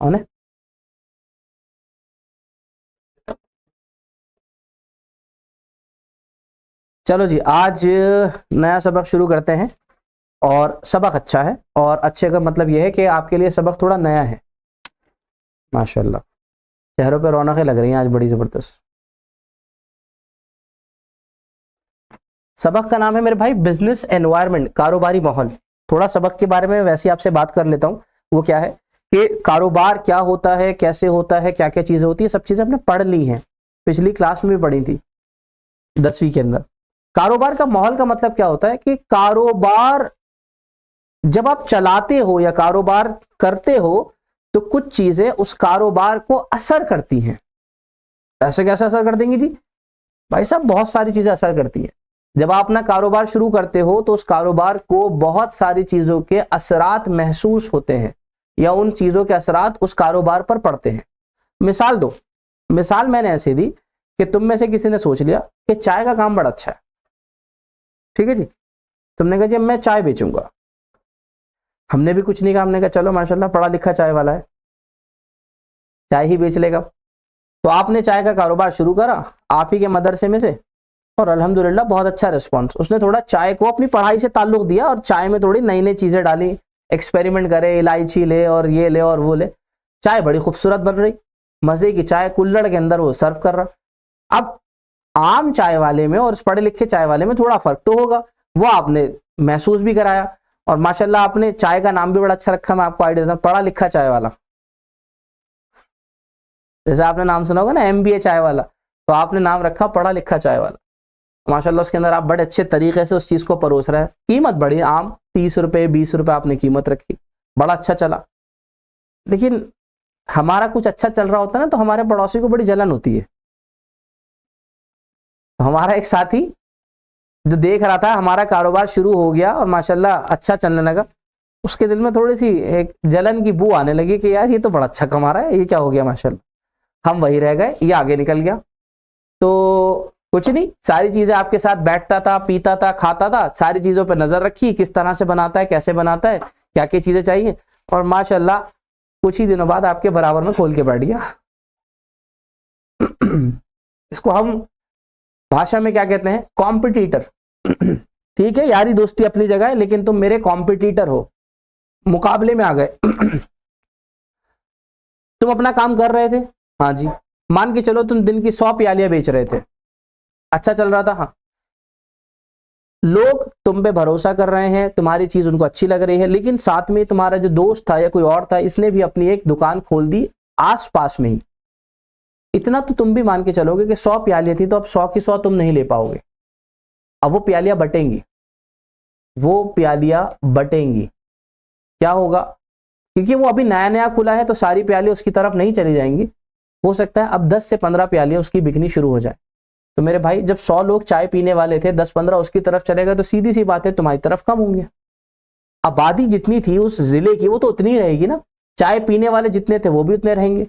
कौन है? चलो जी, आज नया सबक शुरू करते हैं। और सबक अच्छा है, और अच्छे का मतलब यह है कि आपके लिए सबक थोड़ा नया है। माशाल्लाह, चेहरों पे रौनकें लग रही हैं आज बड़ी ज़बरदस्त। सबक का नाम है मेरे भाई बिजनेस एनवायरनमेंट, कारोबारी माहौल। थोड़ा सबक के बारे में वैसे आपसे बात कर लेता हूँ। वो क्या है कि कारोबार क्या होता है, कैसे होता है, क्या क्या चीज़ें होती है, सब चीज़ें हमने पढ़ ली हैं, पिछली क्लास में भी पढ़ी थी 10वीं के अंदर। कारोबार का माहौल का मतलब क्या होता है कि कारोबार जब आप चलाते हो या कारोबार करते हो तो कुछ चीजें उस कारोबार को असर करती हैं। ऐसे कैसे असर कर देंगी जी? भाई साहब, बहुत सारी चीजें असर करती हैं। जब आप अपना कारोबार शुरू करते हो तो उस कारोबार को बहुत सारी चीजों के असरात महसूस होते हैं, या उन चीजों के असरात उस कारोबार पर पड़ते हैं। मिसाल दो, मिसाल मैंने ऐसे दी कि तुम में से किसी ने सोच लिया कि चाय का काम बड़ा अच्छा है, ठीक है जी। तुमने कहा जी मैं चाय बेचूंगा। हमने भी कुछ नहीं कहा, हमने कहा चलो माशाल्लाह पढ़ा लिखा चाय वाला है, चाय ही बेच लेगा। तो आपने चाय का कारोबार शुरू करा आप ही के मदरसे में से, और अल्हम्दुलिल्लाह बहुत अच्छा रिस्पांस। उसने थोड़ा चाय को अपनी पढ़ाई से ताल्लुक दिया और चाय में थोड़ी नई नई चीजें डाली, एक्सपेरिमेंट करे, इलायची ले और ये ले और वो ले, चाय बड़ी खूबसूरत बन रही, मजे की चाय कुल्हड़ के अंदर वो सर्व कर रहा। अब आम चाय वाले में और पढ़े लिखे चाय वाले में थोड़ा फर्क तो होगा, वो आपने महसूस भी कराया। और माशाल्लाह आपने चाय का नाम भी बड़ा अच्छा रखा, मैं आपको आइडिया देता हूं, पढ़ा लिखा चाय वाला। जैसे आपने नाम सुना होगा ना MBA चाय वाला, तो आपने नाम रखा पढ़ा लिखा चाय वाला। माशाल्लाह उसके अंदर आप बड़े अच्छे तरीके से उस चीज को परोस रहे हैं। कीमत बड़ी आम 30 रुपए 20 रुपए आपने कीमत रखी, बड़ा अच्छा चला। लेकिन हमारा कुछ अच्छा चल रहा होता है ना तो हमारे पड़ोसी को बड़ी जलन होती है। तो हमारा एक साथी जो देख रहा था हमारा कारोबार शुरू हो गया और माशाल्लाह अच्छा चलने लगा, उसके दिल में थोड़ी सी एक जलन की बू आने लगी कि यार ये तो बड़ा अच्छा कमा रहा है, ये क्या हो गया माशाल्लाह। हम वही रह गए, ये आगे निकल गया। तो कुछ नहीं, सारी चीजें आपके साथ बैठता था, पीता था, खाता था, सारी चीजों पर नजर रखी, किस तरह से बनाता है, कैसे बनाता है, क्या क्या चीजें चाहिए, और माशाल्लाह कुछ ही दिनों बाद आपके बराबर में खोल के बैठ गया। इसको हम भाषा में क्या कहते हैं? कॉम्पिटिटर। ठीक है, यारी दोस्ती अपनी जगह है, लेकिन तुम मेरे कॉम्पिटिटर हो, मुकाबले में आ गए। तुम अपना काम कर रहे थे, हाँ जी, मान के चलो तुम दिन की 100 प्यालियां बेच रहे थे, अच्छा चल रहा था, हाँ, लोग तुम पे भरोसा कर रहे हैं, तुम्हारी चीज उनको अच्छी लग रही है, लेकिन साथ में तुम्हारा जो दोस्त था या कोई और था, इसने भी अपनी एक दुकान खोल दी आस पास में ही। इतना तो तुम भी मान के चलोगे कि 100 प्यालियां थी तो अब 100 की 100 तुम नहीं ले पाओगे। अब वो प्यालियां बटेंगी, वो प्यालियां बटेंगी। क्या होगा? क्योंकि वो अभी नया नया खुला है तो सारी प्यालियां उसकी तरफ नहीं चली जाएंगी, हो सकता है अब 10 से 15 प्यालियां उसकी बिकनी शुरू हो जाए। तो मेरे भाई, जब 100 लोग चाय पीने वाले थे, 10-15 उसकी तरफ चलेगा तो सीधी सी बात है तुम्हारी तरफ कम होंगे। आबादी जितनी थी उस जिले की वो तो उतनी ही रहेगी ना, चाय पीने वाले जितने थे वो भी उतने रहेंगे।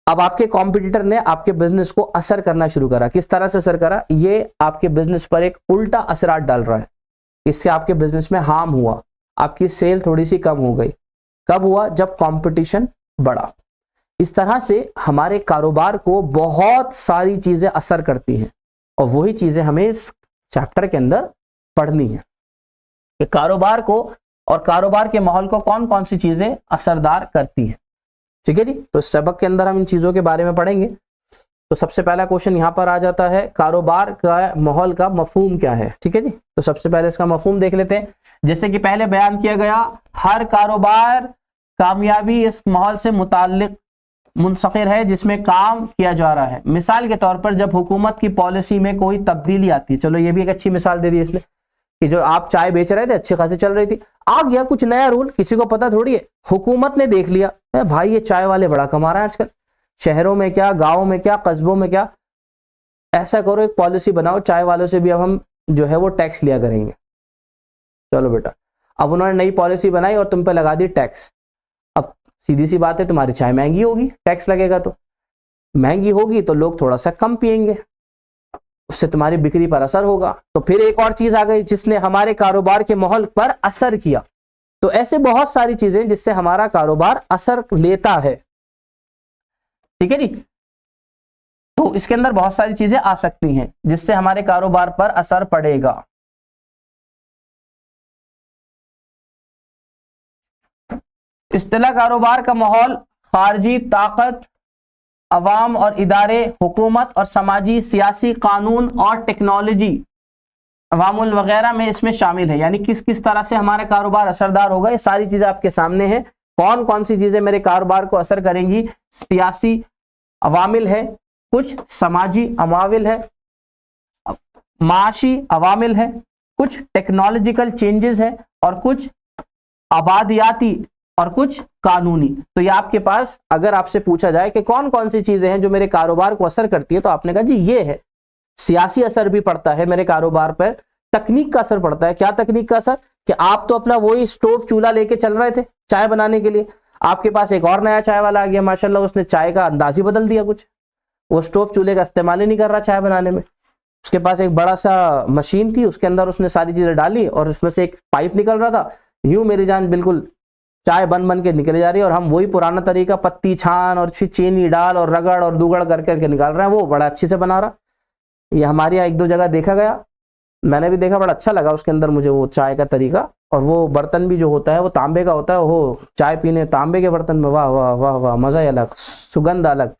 अब आपके कॉम्पिटिटर ने आपके बिजनेस को असर करना शुरू करा। किस तरह से असर करा? ये आपके बिजनेस पर एक उल्टा असरात डाल रहा है। इससे आपके बिजनेस में हार्म हुआ, आपकी सेल थोड़ी सी कम हो गई। कब हुआ? जब कंपटीशन बढ़ा। इस तरह से हमारे कारोबार को बहुत सारी चीजें असर करती हैं, और वही चीजें हमें इस चैप्टर के अंदर पढ़नी है कि कारोबार को और कारोबार के माहौल को कौन कौन सी चीजें असरदार करती हैं। ठीक है जी, तो सबक के अंदर हम इन चीजों के बारे में पढ़ेंगे। तो सबसे पहला क्वेश्चन यहां पर आ जाता है, कारोबार का माहौल का मफहूम क्या है? ठीक है जी, तो सबसे पहले इसका मफहूम देख लेते हैं। जैसे कि पहले बयान किया गया, हर कारोबार कामयाबी इस माहौल से मुताल्लिक मुंसकिर है जिसमें काम किया जा रहा है। मिसाल के तौर पर जब हुकूमत की पॉलिसी में कोई तब्दीली आती है, चलो ये भी एक अच्छी मिसाल दे दी इसने, कि जो आप चाय बेच रहे थे अच्छी खासी चल रही थी, आ गया कुछ नया रूल, किसी को पता थोड़ी है, हुकूमत ने देख लिया भाई ये चाय वाले बड़ा कमा रहे हैं आजकल, शहरों में क्या, गाँव में क्या, कस्बों में क्या, ऐसा करो एक पॉलिसी बनाओ चाय वालों से भी अब हम जो है वो टैक्स लिया करेंगे। चलो बेटा, अब उन्होंने नई पॉलिसी बनाई और तुम पे लगा दी टैक्स। अब सीधी सी बात है, तुम्हारी चाय महंगी होगी, टैक्स लगेगा तो महंगी होगी तो लोग थोड़ा सा कम पियेंगे, उससे तुम्हारी बिक्री पर असर होगा। तो फिर एक और चीज आ गई जिसने हमारे कारोबार के माहौल पर असर किया। तो ऐसे बहुत सारी चीजें जिससे हमारा कारोबार असर लेता है, ठीक है जी। तो इसके अंदर बहुत सारी चीजें आ सकती हैं जिससे हमारे कारोबार पर असर पड़ेगा। इस्तेला कारोबार का माहौल खारजी ताकत, अवाम और इदारे, हुकूमत और समाजी सियासी कानून और टेक्नोलॉजी अवामुल वगैरह में इसमें शामिल है। यानी किस किस तरह से हमारा कारोबार असरदार होगा, ये सारी चीजें आपके सामने हैं। कौन कौन सी चीजें मेरे कारोबार को असर करेंगी? सियासी अवामिल है, कुछ समाजी अवामिल है, माशी अवामिल है, कुछ टेक्नोलॉजिकल चेंजेस है और कुछ आबादियाती और कुछ कानूनी। तो ये आपके पास अगर आपसे पूछा जाए कि कौन कौन सी चीजें हैं जो मेरे कारोबार को असर करती है, तो आपने कहा जी ये है। सियासी असर भी पड़ता है मेरे कारोबार पर, तकनीक का असर पड़ता है। क्या तकनीक का असर? कि आप तो अपना वही स्टोव चूल्हा लेके चल रहे थे चाय बनाने के लिए, आपके पास एक और नया चाय वाला आ गया माशाल्लाह, उसने चाय का अंदाज ही बदल दिया कुछ, वो स्टोव चूल्हे का इस्तेमाल ही नहीं कर रहा चाय बनाने में। उसके पास एक बड़ा सा मशीन थी, उसके अंदर उसने सारी चीजें डाली और उसमें से एक पाइप निकल रहा था, यूं मेरी जान बिल्कुल चाय बन बन के निकले जा रही है, और हम वही पुराना तरीका पत्ती छान और फिर चीनी डाल और रगड़ और दुगड़ कर करके निकाल रहे हैं, वो बड़ा अच्छे से बना रहा। ये हमारे यहाँ एक दो जगह देखा गया, मैंने भी देखा, बड़ा अच्छा लगा उसके अंदर मुझे वो चाय का तरीका। और वो बर्तन भी जो होता है वो तांबे का होता है, वो चाय पीने तांबे के बर्तन में, वाह वाह वाह वाह, मजा ही अलग, सुगंध अलग।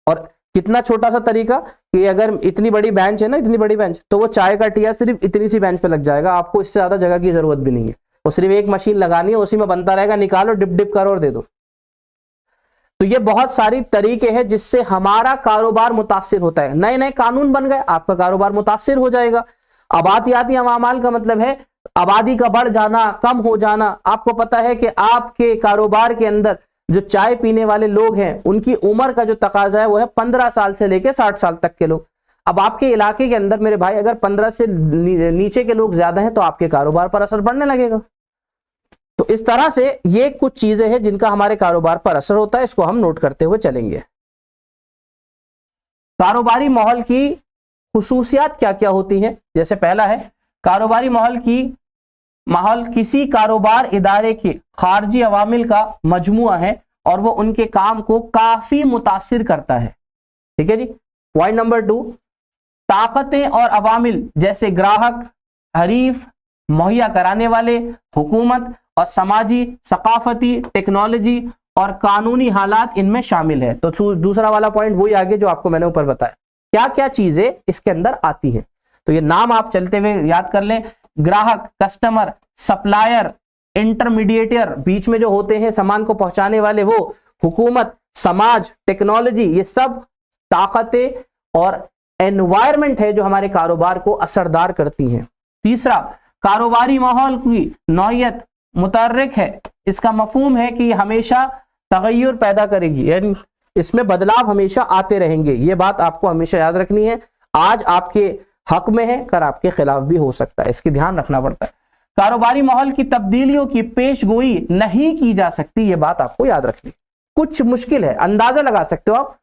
और कितना छोटा सा तरीका कि अगर इतनी बड़ी बेंच है ना, इतनी बड़ी बेंच, तो वो चाय का टिया सिर्फ इतनी सी बेंच पे लग जाएगा, आपको इससे ज्यादा जगह की जरूरत भी नहीं है। वो सिर्फ एक मशीन लगानी है, उसी में बनता रहेगा, निकालो डिप डिप करो और दे दो। तो ये बहुत सारी तरीके हैं जिससे हमारा कारोबार मुतासिर होता है। नए नए कानून बन गए, आपका कारोबार मुतासिर हो जाएगा। आबादियाती अमाल का मतलब है आबादी का बढ़ जाना, कम हो जाना। आपको पता है कि आपके कारोबार के अंदर जो चाय पीने वाले लोग हैं उनकी उम्र का जो तकाजा है वो है 15 साल से लेकर 60 साल तक के लोग। अब आपके इलाके के अंदर मेरे भाई अगर 15 से नीचे के लोग ज्यादा हैं तो आपके कारोबार पर असर पड़ने लगेगा। तो इस तरह से ये कुछ चीजें हैं जिनका हमारे कारोबार पर असर होता है, इसको हम नोट करते हुए चलेंगे। कारोबारी माहौल की खुसूसियात क्या क्या होती हैं? जैसे पहला है, कारोबारी माहौल किसी कारोबार इदारे के खारजी अवामिल का मजमुआ है और वो उनके काम को काफी मुतासिर करता है। ठीक है जी। पॉइंट नंबर 2, ताकतें और अवामिल जैसे ग्राहक, हरीफ, मुहैया कराने वाले, हुकूमत और समाजी, सकाफती, टेक्नोलॉजी और कानूनी हालात इनमें शामिल है। तो दूसरा वाला पॉइंट वही आगे जो आपको मैंने ऊपर बताया, क्या क्या चीजें इसके अंदर आती हैं। तो ये नाम आप चलते हुए याद कर लें, ग्राहक, कस्टमर, सप्लायर, इंटरमीडिएटर, बीच में जो होते हैं सामान को पहुंचाने वाले वो, हुकूमत, समाज, टेक्नोलॉजी, ये सब ताकतें और एनवायरमेंट है जो हमारे कारोबार को असरदार करती हैं। तीसरा, कारोबारी माहौल की नौयत मुतर्रिक है। इसका मफहूम है कि हमेशा तगय्युर पैदा करेगी, यानी इसमें बदलाव हमेशा आते रहेंगे। ये बात आपको हमेशा याद रखनी है। आज आपके हक में है, कर आपके खिलाफ भी हो सकता है, इसकी ध्यान रखना पड़ता है। कारोबारी माहौल की तब्दीलियों की पेशगोई नहीं की जा सकती, ये बात आपको याद रखनी। कुछ मुश्किल है, अंदाजा लगा सकते हो आप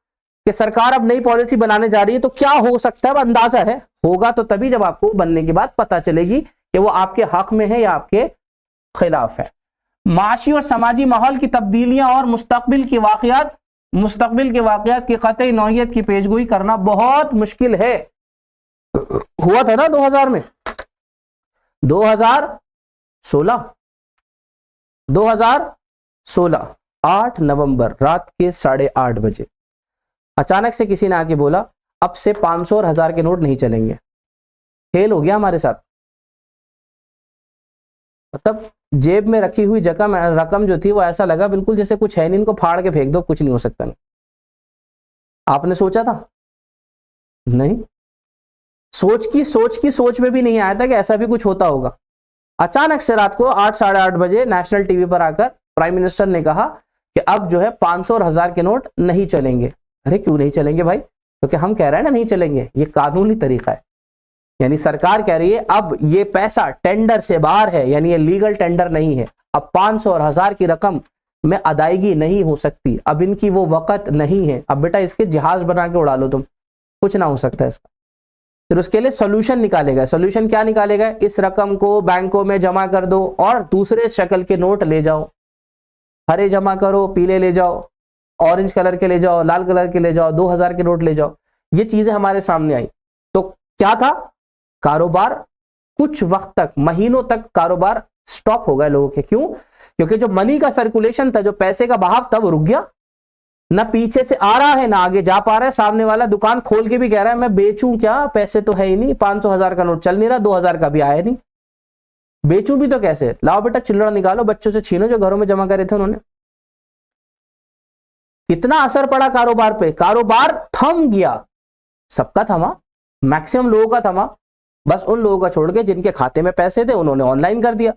कि सरकार अब नई पॉलिसी बनाने जा रही है तो क्या हो सकता है, अंदाजा है, होगा तो तभी जब आपको बनने के बाद पता चलेगी कि वो आपके हक में है या आपके खिलाफ है। माशी और समाजी माहौल की तब्दीलियां और मुस्तकबिल के वाकयात की कतई नौयत की पेशगोई करना बहुत मुश्किल है। हुआ था ना 2000 में, 2016 8 नवंबर रात के 8:30 बजे अचानक से किसी ने आके बोला अब से 500 और 1000 के नोट नहीं चलेंगे। फेल हो गया हमारे साथ। मतलब जेब में रखी हुई रकम जो थी वो ऐसा लगा बिल्कुल जैसे कुछ है नहीं, इनको फाड़ के फेंक दो, कुछ नहीं हो सकता। नहीं, आपने सोचा था? नहीं, सोच में भी नहीं आया था कि ऐसा भी कुछ होता होगा। अचानक से रात को 8 साढ़े 8 बजे नेशनल टीवी पर आकर प्राइम मिनिस्टर ने कहा कि अब जो है 500 और 1000 के नोट नहीं चलेंगे। अरे क्यों नहीं चलेंगे भाई? क्योंकि हम कह रहे हैं ना नहीं चलेंगे, ये कानूनी तरीका है, यानी सरकार कह रही है अब ये पैसा टेंडर से बाहर है, यानी ये लीगल टेंडर नहीं है। अब 500 और 1000 की रकम में अदायगी नहीं हो सकती, अब इनकी वो वक़्त नहीं है। अब बेटा इसके जहाज बना के उड़ा लो तुम, कुछ ना हो सकता है इसका। फिर उसके लिए सोल्यूशन निकालेगा। सोल्यूशन क्या निकालेगा? इस रकम को बैंकों में जमा कर दो और दूसरे शक्ल के नोट ले जाओ, हरे जमा करो, पीले ले जाओ, ऑरेंज कलर के ले जाओ, लाल कलर के ले जाओ, 2000 के नोट ले जाओ। ये चीजें हमारे सामने आई तो क्या था? कारोबार कुछ वक्त तक, महीनों तक कारोबार स्टॉप हो गए लोगों के। क्यों? क्योंकि जो मनी का सर्कुलेशन था, जो पैसे का बहाव था, वो रुक गया। ना पीछे से आ रहा है ना आगे जा पा रहा है। सामने वाला दुकान खोल के भी कह रहा है मैं बेचूं क्या, पैसे तो है ही नहीं, 500 1000 का नोट चल नहीं रहा, 2000 का भी आया नहीं, बेचूं भी तो कैसे? लाओ बेटा चिल्लड़ निकालो, बच्चों से छीनो जो घरों में जमा करे थे उन्होंने। कितना असर पड़ा कारोबार पे? कारोबार थम गया। सबका थमा, मैक्सिमम लोगों का थमा, बस उन लोगों का छोड़ के जिनके खाते में पैसे थे उन्होंने ऑनलाइन कर दिया।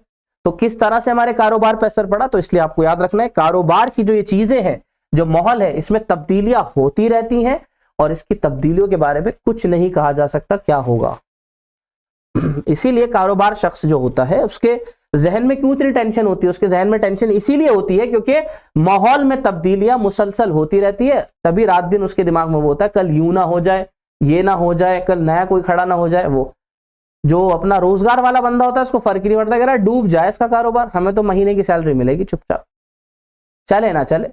तो किस तरह से हमारे कारोबार पर असर पड़ा? तो इसलिए आपको याद रखना है, कारोबार की जो ये चीजें हैं, जो माहौल है, इसमें तब्दीलियां होती रहती हैं और इसकी तब्दीलियों के बारे में कुछ नहीं कहा जा सकता क्या होगा। इसीलिए कारोबार शख्स जो होता है उसके जहन में क्यों इतनी टेंशन होती है? उसके जहन में टेंशन इसीलिए होती है क्योंकि माहौल में तब्दीलियां मुसलसल होती रहती है। तभी रात दिन उसके दिमाग में वो होता है कल यूं ना हो जाए, ये ना हो जाए, कल नया कोई खड़ा ना हो जाए। वो जो अपना रोजगार वाला बंदा होता है उसको फर्क ही नहीं पड़ता, कह रहा डूब जाए इसका कारोबार, हमें तो महीने की सैलरी मिलेगी चुपचाप, चले ना चले,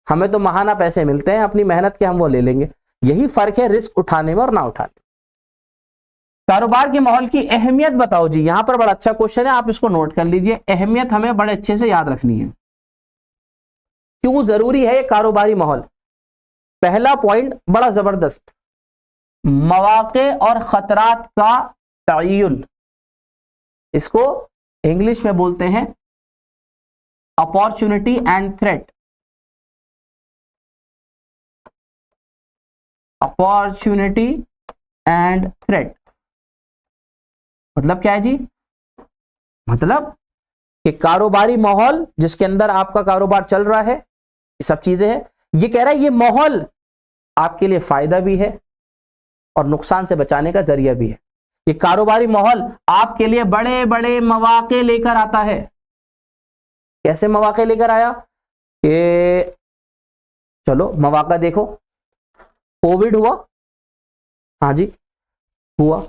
हमें तो महाना पैसे मिलते हैं, अपनी मेहनत के हम वो ले लेंगे। यही फर्क है रिस्क उठाने में और ना उठाने में। कारोबार के माहौल की अहमियत बताओ जी। यहां पर बड़ा अच्छा क्वेश्चन है, आप इसको नोट कर लीजिए। अहमियत हमें बड़े अच्छे से याद रखनी है, क्यों जरूरी है ये कारोबारी माहौल। पहला पॉइंट बड़ा जबरदस्त, मौके और खतरात का तयन। इसको इंग्लिश में बोलते हैं opportunity and threat. Opportunity and threat मतलब क्या है जी? मतलब कि कारोबारी माहौल जिसके अंदर आपका कारोबार चल रहा है, ये सब चीजें हैं। ये कह रहा है ये माहौल आपके लिए फायदा भी है और नुकसान से बचाने का जरिया भी है। ये कारोबारी माहौल आपके लिए बड़े बड़े मौके लेकर आता है। कैसे मौके लेकर आया? कि चलो मौका देखो, कोविड हुआ, हाँ जी हुआ,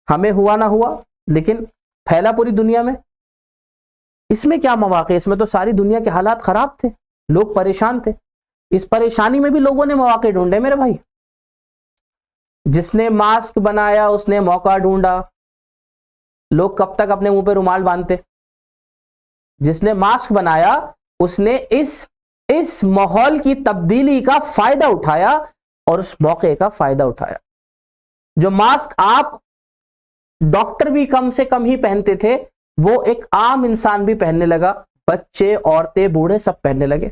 हमें हुआ ना हुआ, लेकिन फैला पूरी दुनिया में। इसमें क्या मौके? इसमें तो सारी दुनिया के हालात खराब थे, लोग परेशान थे। इस परेशानी में भी लोगों ने मौके ढूंढे मेरे भाई। जिसने मास्क बनाया उसने मौका ढूंढा। लोग कब तक अपने मुंह पे रुमाल बांधते? जिसने मास्क बनाया उसने इस माहौल की तब्दीली का फायदा उठाया और उस मौके का फायदा उठाया। जो मास्क आप डॉक्टर भी कम से कम ही पहनते थे, वो एक आम इंसान भी पहनने लगा, बच्चे, औरतें, बूढ़े सब पहनने लगे।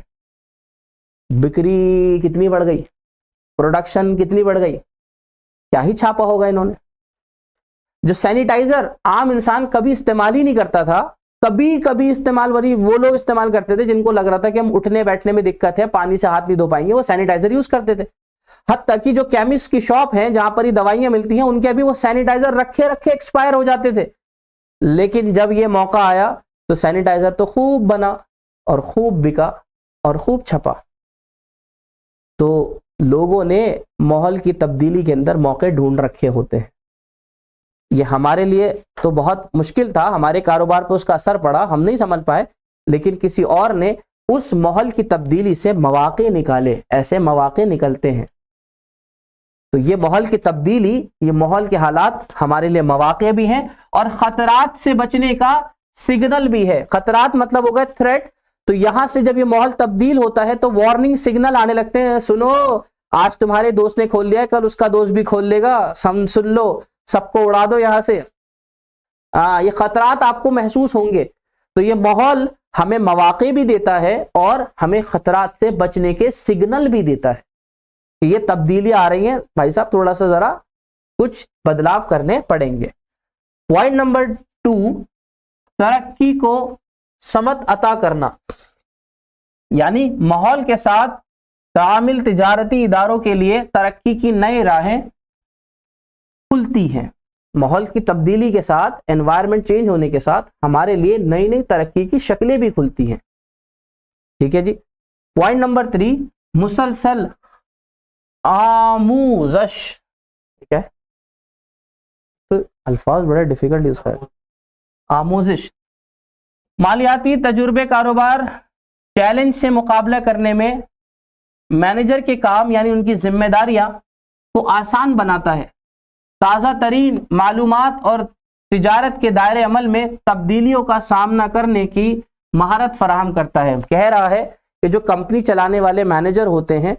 बिक्री कितनी बढ़ गई, प्रोडक्शन कितनी बढ़ गई, क्या ही छापा होगा इन्होंने। जो सैनिटाइजर आम इंसान कभी इस्तेमाल ही नहीं करता था, कभी कभी इस्तेमाल, वही वो लोग इस्तेमाल करते थे जिनको लग रहा था कि हम उठने बैठने में दिक्कत है, पानी से हाथ नहीं धो पाएंगे, वो सैनिटाइजर यूज करते थे। हत्ता कि जो केमिस्ट की शॉप है जहां पर ये दवाइयां मिलती हैं, उनके अभी वो सैनिटाइजर रखे रखे एक्सपायर हो जाते थे। लेकिन जब ये मौका आया तो सैनिटाइजर तो खूब बना और खूब बिका और खूब छपा। तो लोगों ने माहौल की तब्दीली के अंदर मौके ढूंढ रखे होते हैं। ये हमारे लिए तो बहुत मुश्किल था, हमारे कारोबार पर उसका असर पड़ा, हम नहीं समझ पाए, लेकिन किसी और ने उस माहौल की तब्दीली से मौके निकाले। ऐसे मौके निकलते हैं। तो ये माहौल की तब्दीली, ये माहौल के हालात हमारे लिए मौके भी हैं और खतरात से बचने का सिग्नल भी है। खतरात मतलब हो गए थ्रेट। तो यहां से जब ये माहौल तब्दील होता है तो वार्निंग सिग्नल आने लगते हैं। सुनो, आज तुम्हारे दोस्त ने खोल लिया है, कल उसका दोस्त भी खोल लेगा, सुन लो, सबको उड़ा दो यहां से। ये खतरात आपको महसूस होंगे। तो ये माहौल हमें मौके भी देता है और हमें खतरात से बचने के सिग्नल भी देता है। ये तब्दीली आ रही है भाई साहब, थोड़ा सा जरा कुछ बदलाव करने पड़ेंगे। पॉइंट नंबर 2, तरक्की को समत अता करना, यानी माहौल के साथ तामिल तिजारती इदारों के लिए तरक्की की नई राहें खुलती हैं। माहौल की तब्दीली के साथ, एनवायरनमेंट चेंज होने के साथ हमारे लिए नई नई तरक्की की शक्लें भी खुलती हैं। ठीक है जी। पॉइंट नंबर 3, मुसलसल आमूजश। ठीक है, तो अल्फाज बड़ा डिफिकल्ट यूज कर, आमूजिश। मालियाती तजुर्बे कारोबार चैलेंज से मुकाबला करने में मैनेजर के काम यानी उनकी जिम्मेदारियां को आसान बनाता है, ताज़ा तरीन मालूमात और तिजारत के दायरे अमल में तब्दीलियों का सामना करने की महारत फराहम करता है। कह रहा है कि जो कंपनी चलाने वाले मैनेजर होते हैं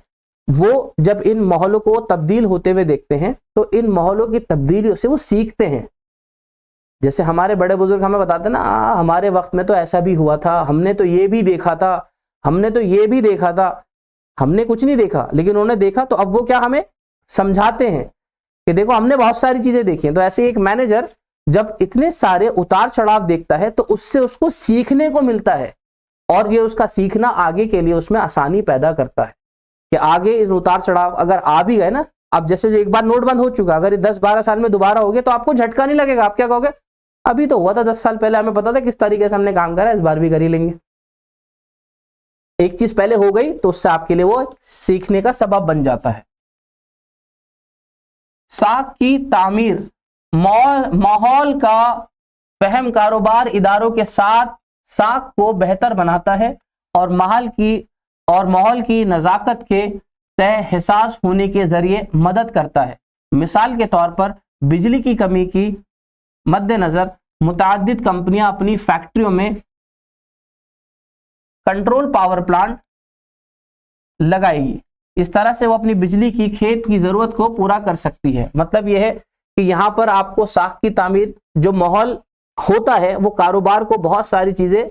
वो जब इन माहौलों को तब्दील होते हुए देखते हैं तो इन माहौलों की तब्दीलियों से वो सीखते हैं। जैसे हमारे बड़े बुजुर्ग हमें बताते ना, हमारे वक्त में तो ऐसा भी हुआ था, हमने तो ये भी देखा था, हमने तो ये भी देखा था। हमने कुछ नहीं देखा, लेकिन उन्होंने देखा, तो अब वो क्या हमें समझाते हैं कि देखो हमने बहुत सारी चीजें देखी हैं। तो ऐसे एक मैनेजर जब इतने सारे उतार चढ़ाव देखता है तो उससे उसको सीखने को मिलता है, और ये उसका सीखना आगे के लिए उसमें आसानी पैदा करता है कि आगे इस उतार चढ़ाव अगर आ भी गए ना, अब जैसे एक बार नोट बंद हो चुका, अगर 10-12 साल में दोबारा हो गया तो आपको झटका नहीं लगेगा। आप क्या कहोगे, अभी तो हुआ था 10 साल पहले, हमें पता था किस तरीके से हमने काम करा, इस बार भी कर ही लेंगे। एक चीज पहले हो गई तो उससे आपके लिए वो सीखने का सबब बन जाता है। साख की तामीर माहौल का फहम कारोबार इदारों के साथ साख को बेहतर बनाता है और माहौल की नज़ाकत के तय हिसास होने के जरिए मदद करता है। मिसाल के तौर पर बिजली की कमी की मद्देनजर मुतअद्दिद कंपनियां अपनी फैक्ट्रियों में कंट्रोल पावर प्लांट लगाएगी। इस तरह से वो अपनी बिजली की खेत की जरूरत को पूरा कर सकती है। मतलब यह है कि यहाँ पर आपको साख की तामीर, जो माहौल होता है वो कारोबार को बहुत सारी चीजें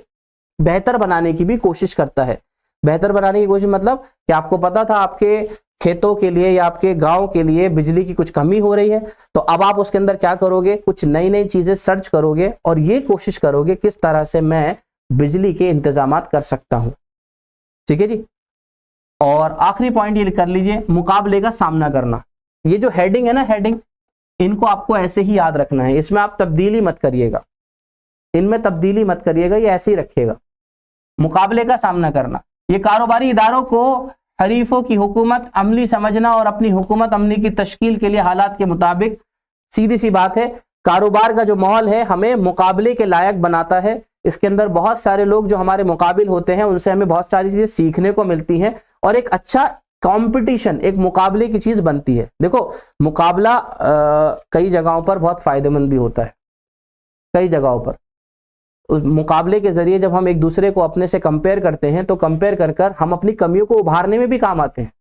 बेहतर बनाने की भी कोशिश करता है। बेहतर बनाने की कोशिश मतलब कि आपको पता था आपके खेतों के लिए या आपके गांव के लिए बिजली की कुछ कमी हो रही है, तो अब आप उसके अंदर क्या करोगे, कुछ नई नई चीजें सर्च करोगे और ये कोशिश करोगे किस तरह से मैं बिजली के इंतजामात कर सकता हूं। ठीक है जी। और आखिरी पॉइंट ये कर लीजिए, मुकाबले का सामना करना। ये जो हेडिंग है ना, हेडिंग, इनको आपको ऐसे ही याद रखना है, इसमें आप तब्दीली मत करिएगा, इनमें तब्दीली मत करिएगा, ये ऐसे ही रखिएगा। मुकाबले का सामना करना, ये कारोबारी इदारों को हरीफों की हुकूमत अमली समझना और अपनी हुकूमत अमली की तश्कील के लिए हालात के मुताबिक, सीधी सी बात है, कारोबार का जो माहौल है हमें मुकाबले के लायक बनाता है। इसके अंदर बहुत सारे लोग जो हमारे मुकाबिल होते हैं उनसे हमें बहुत सारी चीजें सीखने को मिलती हैं और एक अच्छा कंपटीशन, एक मुकाबले की चीज बनती है। देखो मुकाबला कई जगहों पर बहुत फायदेमंद भी होता है। कई जगहों पर उस मुकाबले के जरिए जब हम एक दूसरे को अपने से कंपेयर करते हैं तो कंपेयर कर कर हम अपनी कमियों को उभारने में भी काम आते हैं।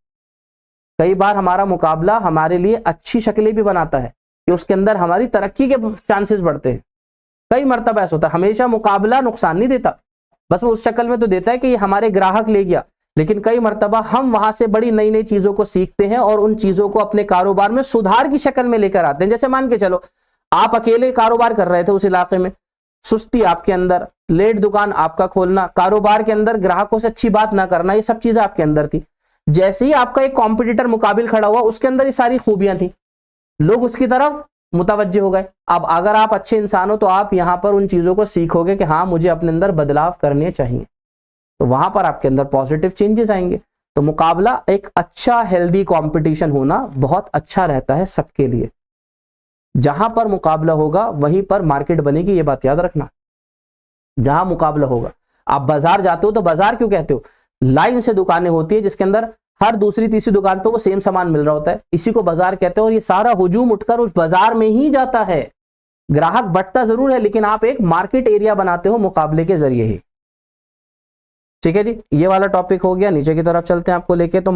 कई बार हमारा मुकाबला हमारे लिए अच्छी शक्लें भी बनाता है कि उसके अंदर हमारी तरक्की के चांसेस बढ़ते हैं। कई मरतबा ऐसा होता है, हमेशा मुकाबला नुकसान नहीं देता, बस वो उस शक्ल में तो देता है कि ये हमारे ग्राहक ले गया, लेकिन कई मरतबा हम वहां से बड़ी नई नई चीजों को सीखते हैं और उन चीजों को अपने कारोबार में सुधार की शक्ल में लेकर आते हैं। जैसे मान के चलो आप अकेले कारोबार कर रहे थे उस इलाके में, सुस्ती आपके अंदर, लेट दुकान आपका खोलना, कारोबार के अंदर ग्राहकों से अच्छी बात ना करना, ये सब चीजें आपके अंदर थी। जैसे ही आपका एक कॉम्पिटिटर मुकाबिल खड़ा हुआ, उसके अंदर ये सारी खूबियां थी, लोग उसकी तरफ मुतवज्जे हो गए। अब अगर आप अच्छे इंसान हो तो आप यहां पर उन चीजों को सीखोगे कि हाँ मुझे अपने अंदर बदलाव करने चाहिए, तो वहां पर आपके अंदर पॉजिटिव चेंजेस आएंगे। तो मुकाबला, एक अच्छा हेल्दी कंपटीशन होना बहुत अच्छा रहता है सबके लिए। जहां पर मुकाबला होगा वहीं पर मार्केट बनेगी, ये बात याद रखना। जहां मुकाबला होगा, आप बाजार जाते हो तो बाजार क्यों कहते हो, लाइन से दुकानें होती है जिसके अंदर हर दूसरी तीसरी दुकान पे वो सेम सामान मिल रहा होता है, इसी को बाजार कहते हैं। और ये सारा हुजूम उठकर उस बाजार में ही जाता है। ग्राहक बंटता जरूर है लेकिन आप एक मार्केट एरिया बनाते हो मुकाबले के जरिए ही। ठीक है जी, ये वाला टॉपिक हो गया। नीचे की तरफ चलते हैं आपको लेके, तो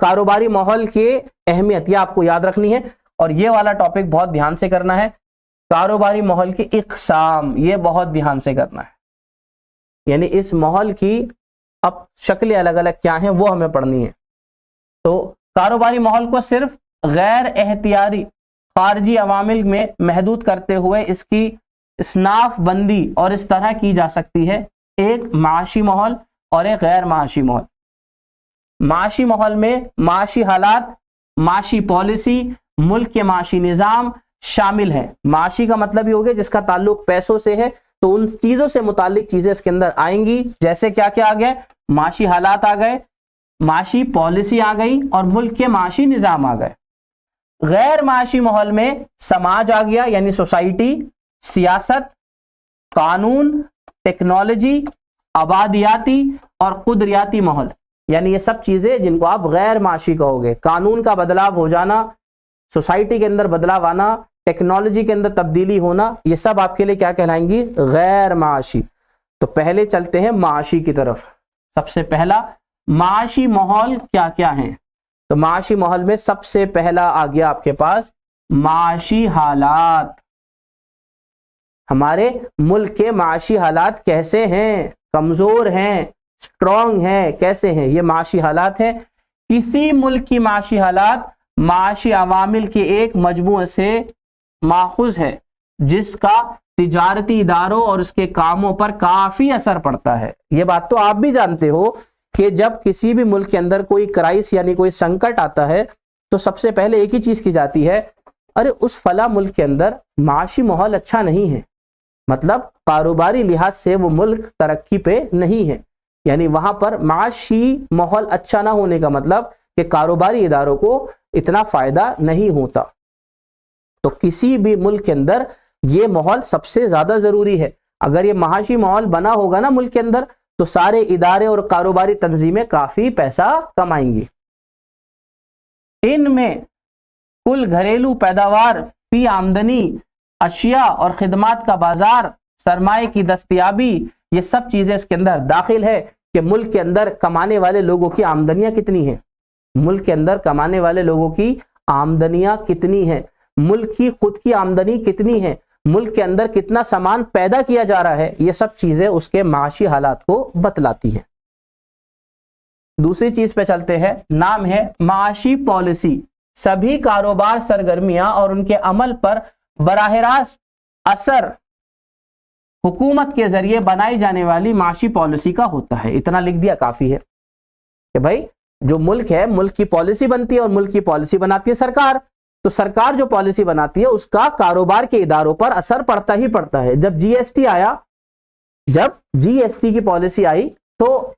कारोबारी माहौल की अहमियत ये आपको याद रखनी है। और ये वाला टॉपिक बहुत ध्यान से करना है, कारोबारी माहौल की इक़साम, ये बहुत ध्यान से करना है। यानी इस माहौल की अब शक्लें अलग अलग क्या हैं वो हमें पढ़नी है। तो कारोबारी माहौल को सिर्फ गैर एहतियारी खारजी अवामिल में महदूद करते हुए इसकी स्नाफ बंदी और इस तरह की जा सकती है, एक माशी माहौल और एक गैर माशी माहौल। माशी माहौल में माशी हालात, माशी पॉलिसी, मुल्क के माशी निज़ाम, शामिल हैं। माशी का मतलब ही हो गया जिसका ताल्लुक पैसों से है, तो उन चीजों से मुतालिक चीजें इसके अंदर आएंगी। जैसे क्या क्या आ गया, माशी हालात आ गए, माशी पॉलिसी आ गई और मुल्क के माशी निजाम आ गए। गैर माशी माहौल में समाज आ गया, यानी सोसाइटी, सियासत, कानून, टेक्नोलॉजी, आबादियाती और कुदरियाती माहौल, यानी ये सब चीजें जिनको आप गैर माशी कहोगे। कानून का बदलाव हो जाना, सोसाइटी के अंदर बदलाव आना, टेक्नोलॉजी के अंदर तब्दीली होना, ये सब आपके लिए क्या कहलाएंगी, गैर माशी। तो पहले चलते हैं माशी की तरफ। सबसे पहला माशी माहौल क्या क्या है, तो माशी माहौल में सबसे पहला आ गया आपके पास माशी हालात। हमारे मुल्क के माशी हालात कैसे हैं, कमजोर हैं, स्ट्रॉन्ग हैं, कैसे हैं, ये माशी हालात हैं। किसी मुल्क की माशी हालात माशी अवामिल के एक मजमूए से माखुज है जिसका तिजारती इदारों और उसके कामों पर काफी असर पड़ता है। ये बात तो आप भी जानते हो कि जब किसी भी मुल्क के अंदर कोई क्राइस यानी कोई संकट आता है तो सबसे पहले एक ही चीज की जाती है, अरे उस फला मुल्क के अंदर माशी माहौल अच्छा नहीं है, मतलब कारोबारी लिहाज से वो मुल्क तरक्की पे नहीं है, यानी वहां पर माशी माहौल अच्छा ना होने का मतलब कि कारोबारी इदारों को इतना फायदा नहीं होता। तो किसी भी मुल्क के अंदर ये माहौल सबसे ज्यादा जरूरी है। अगर ये माशी माहौल बना होगा ना मुल्क के अंदर, तो सारे इदारे और कारोबारी तंजीमें काफी पैसा कमाएंगी। इनमें कुल घरेलू पैदावार, फी आमदनी, अशिया और खिदमात का बाजार, सरमाए की दस्तयाबी, ये सब चीजें इसके अंदर दाखिल है कि मुल्क के अंदर कमाने वाले लोगों की आमदनियां कितनी हैं, मुल्क के अंदर कमाने वाले लोगों की आमदनियां कितनी हैं, मुल्क की खुद की आमदनी कितनी है, मुल्क के अंदर कितना सामान पैदा किया जा रहा है, ये सब चीजें उसके माशी हालात को बतलाती हैं। दूसरी चीज पे चलते हैं, नाम है माशी पॉलिसी। सभी कारोबार सरगर्मियां और उनके अमल पर बराह रास्त असर हुकूमत के जरिए बनाई जाने वाली माशी पॉलिसी का होता है। इतना लिख दिया काफी है कि भाई जो मुल्क है, मुल्क की पॉलिसी बनती है और मुल्क की पॉलिसी बनाती है सरकार। तो सरकार जो पॉलिसी बनाती है उसका कारोबार के इदारों पर असर पड़ता ही पड़ता है। जब जीएसटी आया, जब जीएसटी की पॉलिसी आई तो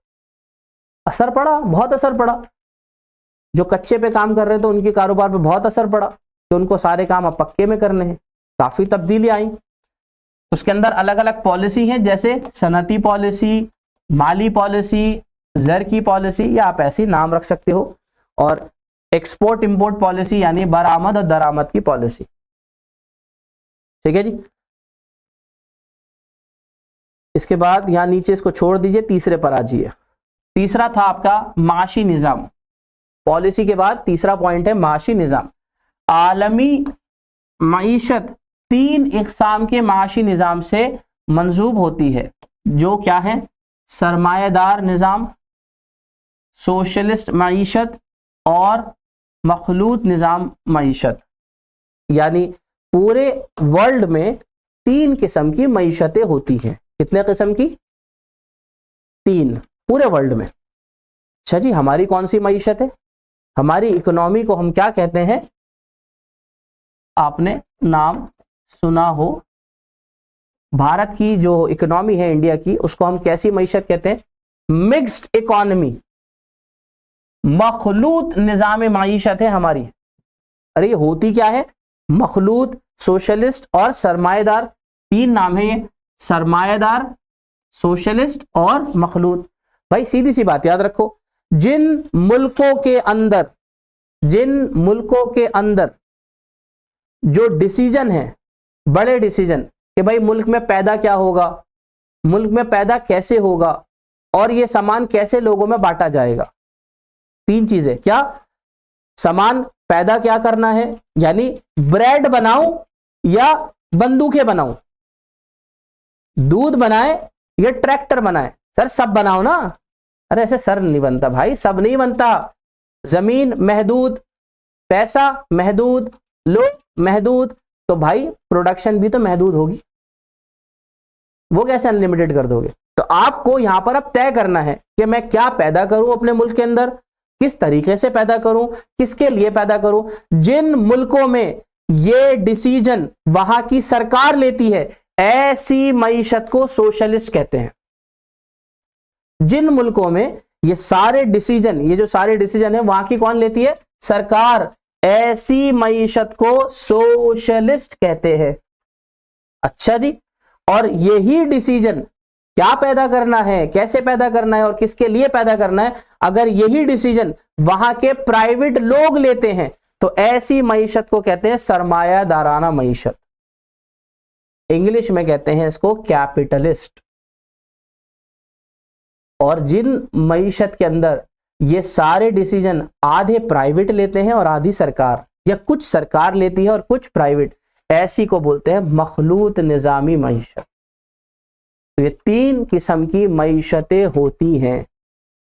असर पड़ा, बहुत असर पड़ा। जो कच्चे पे काम कर रहे थे उनके कारोबार पे बहुत असर पड़ा कि उनको सारे काम अब पक्के में करने हैं। काफी तब्दीली आई। उसके अंदर अलग अलग पॉलिसी हैं, जैसे सनती पॉलिसी, माली पॉलिसी, जर की पॉलिसी, या आप ऐसी नाम रख सकते हो, और एक्सपोर्ट इंपोर्ट पॉलिसी यानी बरामद और दरामद की पॉलिसी। ठीक है जी। इसके बाद यहां नीचे इसको छोड़ दीजिए, तीसरे पर आ जाइए। तीसरा था आपका माशी निजाम। पॉलिसी के बाद तीसरा पॉइंट है माशी निजाम। आलमी मईशत 3 इक़साम के माशी निजाम से मंसूब होती है, जो क्या है, सरमायादार निजाम, सोशलिस्ट मईशत और मखलूत निजाम मईशत। यानी पूरे वर्ल्ड में 3 किस्म की मईशतें होती हैं। कितने किस्म की? 3 पूरे वर्ल्ड में। अच्छा जी, हमारी कौन सी मईशत है? हमारी इकोनॉमी को हम क्या कहते हैं? आपने नाम सुना हो, भारत की जो इकोनॉमी है इंडिया की, उसको हम कैसी मईशत कहते हैं? मिक्स्ड इकोनॉमी, मखलूत निजाम मईशत है हमारी। अरे ये होती क्या है? मखलूत, सोशलिस्ट और सरमाएदार। 3 नाम है ये, सरमाएदार, सोशलिस्ट और मखलूत। भाई सीधी सी बात याद रखो, जिन मुल्कों के अंदर जो डिसीजन है, बड़े डिसीजन कि भाई मुल्क में पैदा क्या होगा, मुल्क में पैदा कैसे होगा और ये सामान कैसे लोगों में बांटा जाएगा। 3 चीजें, क्या? सामान पैदा क्या करना है, यानी ब्रेड बनाऊं या बंदूकें बनाऊं, दूध बनाए या ट्रैक्टर बनाए। सर सब बनाओ ना। अरे ऐसे सर नहीं बनता भाई, सब नहीं बनता। जमीन महदूद, पैसा महदूद, लोग महदूद, तो भाई प्रोडक्शन भी तो महदूद होगी। वो कैसे अनलिमिटेड कर दोगे? तो आपको यहां पर अब तय करना है कि मैं क्या पैदा करूं अपने मुल्क के अंदर, किस तरीके से पैदा करूं, किसके लिए पैदा करूं। जिन मुल्कों में ये डिसीजन वहां की सरकार लेती है, ऐसी मईशत को सोशलिस्ट कहते हैं। जिन मुल्कों में ये सारे डिसीजन, ये जो सारे डिसीजन है वहां की कौन लेती है? सरकार। ऐसी मईशत को सोशलिस्ट कहते हैं। अच्छा जी, और यही डिसीजन क्या पैदा करना है, कैसे पैदा करना है और किसके लिए पैदा करना है, अगर यही डिसीजन वहां के प्राइवेट लोग लेते हैं तो ऐसी मईशत को कहते हैं सरमायादाराना मईशत। इंग्लिश में कहते हैं इसको कैपिटलिस्ट। और जिन मईशत के अंदर ये सारे डिसीजन आधे प्राइवेट लेते हैं और आधी सरकार, या कुछ सरकार लेती है और कुछ प्राइवेट, ऐसी को बोलते हैं मखलूत निजामी मईशत। तो ये 3 किस्म की मईशतें होती हैं।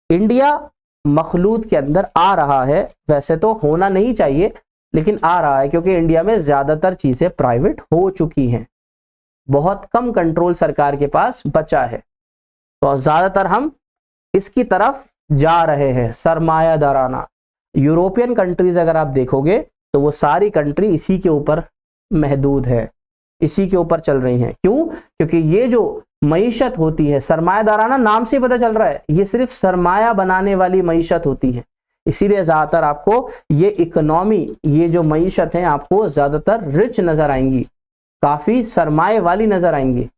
इंडिया मखलूत के अंदर आ रहा है, वैसे तो होना नहीं चाहिए लेकिन आ रहा है, क्योंकि इंडिया में ज्यादातर चीजें प्राइवेट हो चुकी हैं, बहुत कम कंट्रोल सरकार के पास बचा है, तो ज्यादातर हम इसकी तरफ जा रहे हैं, सरमायादाराना। यूरोपियन कंट्रीज अगर आप देखोगे तो वो सारी कंट्री इसी के ऊपर महदूद है, इसी के ऊपर चल रही हैं। क्यों? क्योंकि ये जो मईशत होती है सरमायादाराना, नाम से पता चल रहा है ये सिर्फ सरमाया बनाने वाली मईशत होती है, इसीलिए ज्यादातर आपको ये इकोनॉमी, ये जो मईशत है आपको ज्यादातर रिच नजर आएंगी, काफी सरमाए वाली नजर आएंगी।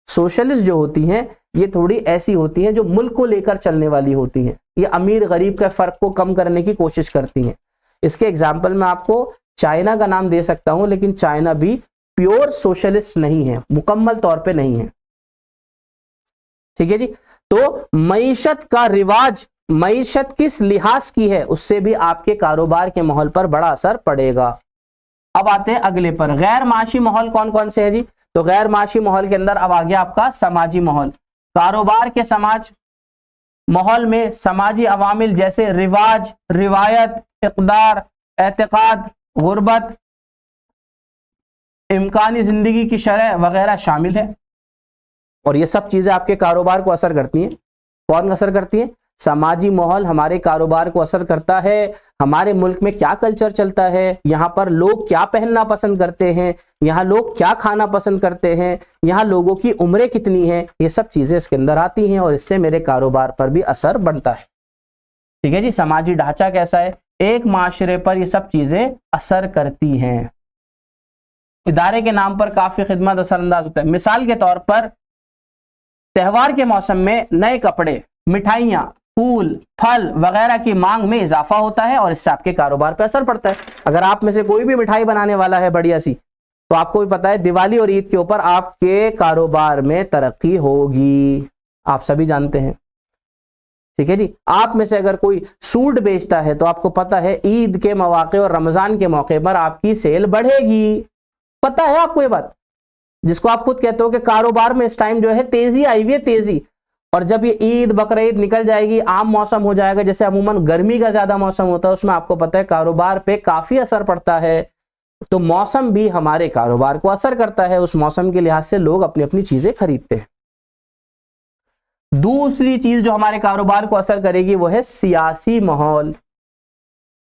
सोशलिस्ट जो होती हैं ये थोड़ी ऐसी होती हैं जो मुल्क को लेकर चलने वाली होती हैं, ये अमीर गरीब के फर्क को कम करने की कोशिश करती हैं। इसके एग्जाम्पल में आपको चाइना का नाम दे सकता हूं, लेकिन चाइना भी प्योर सोशलिस्ट नहीं है, मुकम्मल तौर पे नहीं है। ठीक है जी। तो मईशत का रिवाज, मईशत किस लिहाज की है, उससे भी आपके कारोबार के माहौल पर बड़ा असर पड़ेगा। अब आते हैं अगले पर, गैर माशी माहौल कौन कौन से है जी? तो गैर माशी माहौल के अंदर अब आ गया आपका समाजी माहौल। कारोबार के समाज माहौल में समाजी अवामिल जैसे रिवाज, रिवायत, इक़दार, एतकाद, गुर्बत, इम्कानी जिंदगी की शरह वगैरह शामिल है। और ये सब चीजें आपके कारोबार को असर करती हैं। कौन असर करती है? समाजी माहौल हमारे कारोबार को असर करता है। हमारे मुल्क में क्या कल्चर चलता है, यहाँ पर लोग क्या पहनना पसंद करते हैं, यहाँ लोग क्या खाना पसंद करते हैं, यहाँ लोगों की उम्रें कितनी हैं, ये सब चीजें इसके अंदर आती हैं और इससे मेरे कारोबार पर भी असर बनता है। ठीक है जी। समाजी ढांचा कैसा है, एक माशरे पर ये सब चीजें असर करती हैं। इदारे के नाम पर काफी खिदमत असरअंदाज होता है। मिसाल के तौर पर त्योहार के मौसम में नए कपड़े, मिठाइयाँ, फूल, फल वगैरह की मांग में इजाफा होता है और इससे आपके कारोबार पर असर पड़ता है। अगर आप में से कोई भी मिठाई बनाने वाला है बढ़िया सी, तो आपको भी पता है दिवाली और ईद के ऊपर आपके कारोबार में तरक्की होगी, आप सभी जानते हैं। ठीक है जी। आप में से अगर कोई सूट बेचता है तो आपको पता है ईद के मौके और रमजान के मौके पर आपकी सेल बढ़ेगी, पता है आपको ये बात, जिसको आप खुद कहते हो कि कारोबार में इस टाइम जो है तेजी आई हुई है, तेजी। और जब ये ईद बकरीद निकल जाएगी, आम मौसम हो जाएगा, जैसे अमूमन गर्मी का ज्यादा मौसम होता है, उसमें आपको पता है कारोबार पे काफी असर पड़ता है। तो मौसम भी हमारे कारोबार को असर करता है, उस मौसम के लिहाज से लोग अपनी अपनी चीजें खरीदते हैं। दूसरी चीज जो हमारे कारोबार को असर करेगी वो है सियासी माहौल।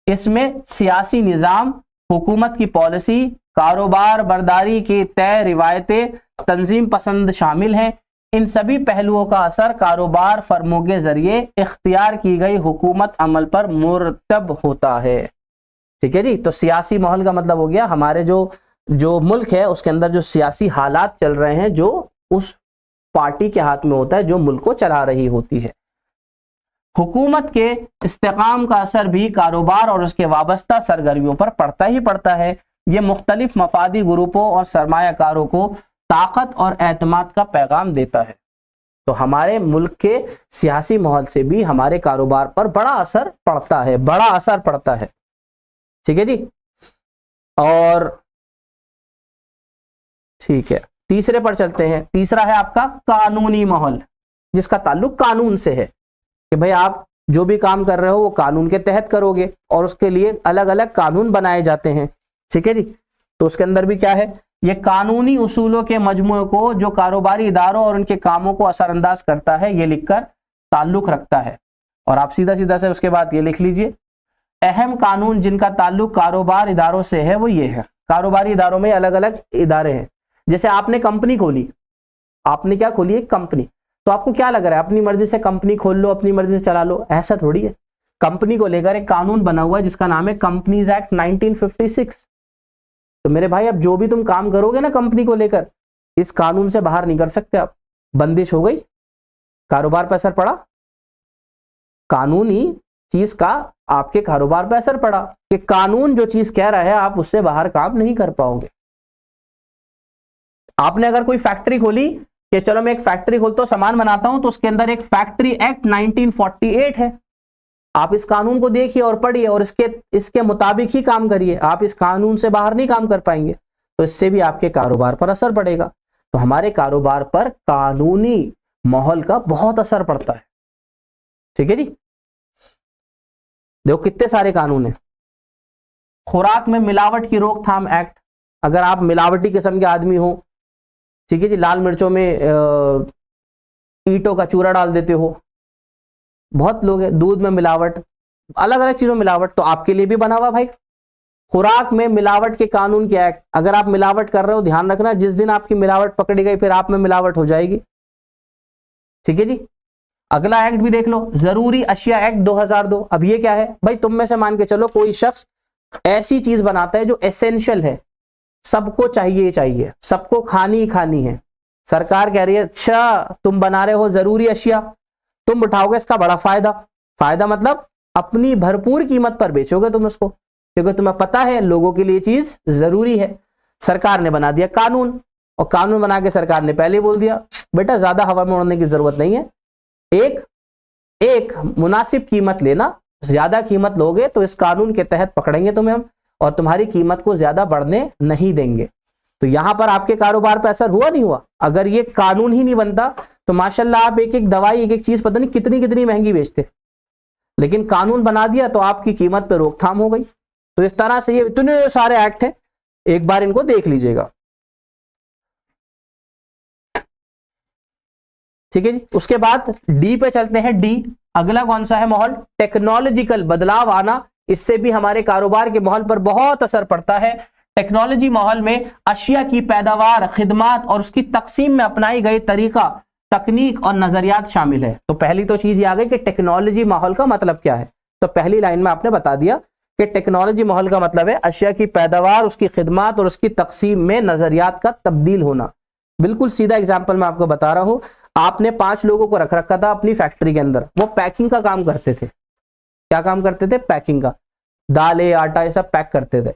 इसमें सियासी निजाम, हुकूमत की पॉलिसी, कारोबार बर्दारी की तय रिवायतें, तंजीम पसंद शामिल हैं। इन सभी पहलुओं का असर कारोबार फर्मों के जरिए इख्तियार की गई हुकूमत अमल पर मुरतब होता है। ठीक है जी। तो सियासी माहौल का मतलब हो गया हमारे जो मुल्क है उसके अंदर जो सियासी हालात चल रहे हैं, जो उस पार्टी के हाथ में होता है जो मुल्क को चला रही होती है। हुकूमत के इस्तेकाम का असर भी कारोबार और उसके वाबस्ता सरगर्मियों पर पड़ता ही पड़ता है। ये मुख्तलिफ मफादी ग्रुपों और सरमायाकारों को ताकत और एतमाद का पैगाम देता है। तो हमारे मुल्क के सियासी माहौल से भी हमारे कारोबार पर बड़ा असर पड़ता है, बड़ा असर पड़ता है। ठीक है जी। और ठीक है, तीसरे पर चलते हैं। तीसरा है आपका कानूनी माहौल, जिसका ताल्लुक कानून से है कि भाई आप जो भी काम कर रहे हो वो कानून के तहत करोगे और उसके लिए अलग अलग कानून बनाए जाते हैं। ठीक है जी। तो उसके अंदर भी क्या है, ये कानूनी उसूलों के मजमूए को जो कारोबारी इदारों और उनके कामों को असरअंदाज करता है, ये लिखकर ताल्लुक रखता है। और आप सीधा सीधा से उसके बाद ये लिख लीजिए, अहम कानून जिनका ताल्लुक कारोबार इदारों से है वो ये है। कारोबारी इदारों में अलग अलग इदारे हैं। जैसे आपने कंपनी खोली, आपने क्या खोली, एक कंपनी, तो आपको क्या लग रहा है अपनी मर्जी से कंपनी खोल लो, अपनी मर्जी से चला लो, ऐसा थोड़ी है। कंपनी को लेकर एक कानून बना हुआ है जिसका नाम है कंपनीज एक्ट 1956। तो मेरे भाई अब जो भी तुम काम करोगे ना कंपनी को लेकर, इस कानून से बाहर नहीं कर सकते आप। बंदिश हो गई, कारोबार पर असर पड़ा, कानूनी चीज का आपके कारोबार पर असर पड़ा कि कानून जो चीज कह रहा है आप उससे बाहर काम नहीं कर पाओगे। आपने अगर कोई फैक्ट्री खोली कि चलो मैं एक फैक्ट्री खोलता हूं, सामान बनाता हूं, तो उसके अंदर एक फैक्ट्री एक्ट 1948 है, आप इस कानून को देखिए और पढ़िए और इसके मुताबिक ही काम करिए। आप इस कानून से बाहर नहीं काम कर पाएंगे, तो इससे भी आपके कारोबार पर असर पड़ेगा। तो हमारे कारोबार पर कानूनी माहौल का बहुत असर पड़ता है। ठीक है जी, देखो कितने सारे कानून हैं। खुराक में मिलावट की रोकथाम एक्ट, अगर आप मिलावटी किस्म के आदमी हो, ठीक है जी, लाल मिर्चों में ईंटों का चूरा डाल देते हो, बहुत लोग हैं, दूध में मिलावट, अलग अलग चीजों में मिलावट, तो आपके लिए भी बना हुआ भाई खुराक में मिलावट के कानून के एक्ट। अगर आप मिलावट कर रहे हो, ध्यान रखना जिस दिन आपकी मिलावट पकड़ी गई फिर आप में मिलावट हो जाएगी। ठीक है जी, अगला एक्ट भी देख लो, जरूरी अशिया एक्ट 2002। अब ये क्या है भाई, तुम में से मान के चलो कोई शख्स ऐसी चीज बनाता है जो एसेंशियल है, सबको चाहिए चाहिए, सबको खानी ही खानी है, सरकार कह रही है अच्छा तुम बना रहे हो जरूरी अशिया, तुम उठाओगे इसका बड़ा फायदा, फायदा मतलब अपनी भरपूर कीमत पर बेचोगे तुम उसको, क्योंकि तुम्हें पता है लोगों के लिए चीज जरूरी है। सरकार ने बना दिया कानून, और कानून बना के सरकार ने पहले बोल दिया बेटा ज्यादा हवा में उड़ने की जरूरत नहीं है, एक मुनासिब कीमत लेना, ज्यादा कीमत लोगे तो इस कानून के तहत पकड़ेंगे तुम्हें हम, और तुम्हारी कीमत को ज्यादा बढ़ने नहीं देंगे। तो यहां पर आपके कारोबार पर असर हुआ नहीं हुआ? अगर ये कानून ही नहीं बनता तो माशाल्लाह आप एक एक दवाई, एक एक चीज पता नहीं कितनी कितनी महंगी बेचते, लेकिन कानून बना दिया तो आपकी कीमत पर रोकथाम हो गई। तो इस तरह से ये इतने सारे एक्ट हैं, एक बार इनको देख लीजिएगा। ठीक है जी, उसके बाद डी पे चलते हैं। डी अगला कौन सा है माहौल? टेक्नोलॉजिकल बदलाव आना, इससे भी हमारे कारोबार के माहौल पर बहुत असर पड़ता है। टेक्नोलॉजी माहौल में अशिया की पैदावार, खिदमात और उसकी तकसीम में अपनाई गई तरीका, तकनीक और नजरियात शामिल है। तो पहली तो चीज ये आ गई कि टेक्नोलॉजी माहौल का मतलब क्या है। तो पहली लाइन में आपने बता दिया कि टेक्नोलॉजी माहौल का मतलब है अशिया की पैदावार, उसकी खिदमात और उसकी तकसीम में नजरियात का तब्दील होना। बिल्कुल सीधा एग्जाम्पल मैं आपको बता रहा हूं, आपने 5 लोगों को रख रखा था अपनी फैक्ट्री के अंदर, वो पैकिंग का काम करते थे। क्या काम करते थे? पैकिंग का, दालें आटा ये सब पैक करते थे।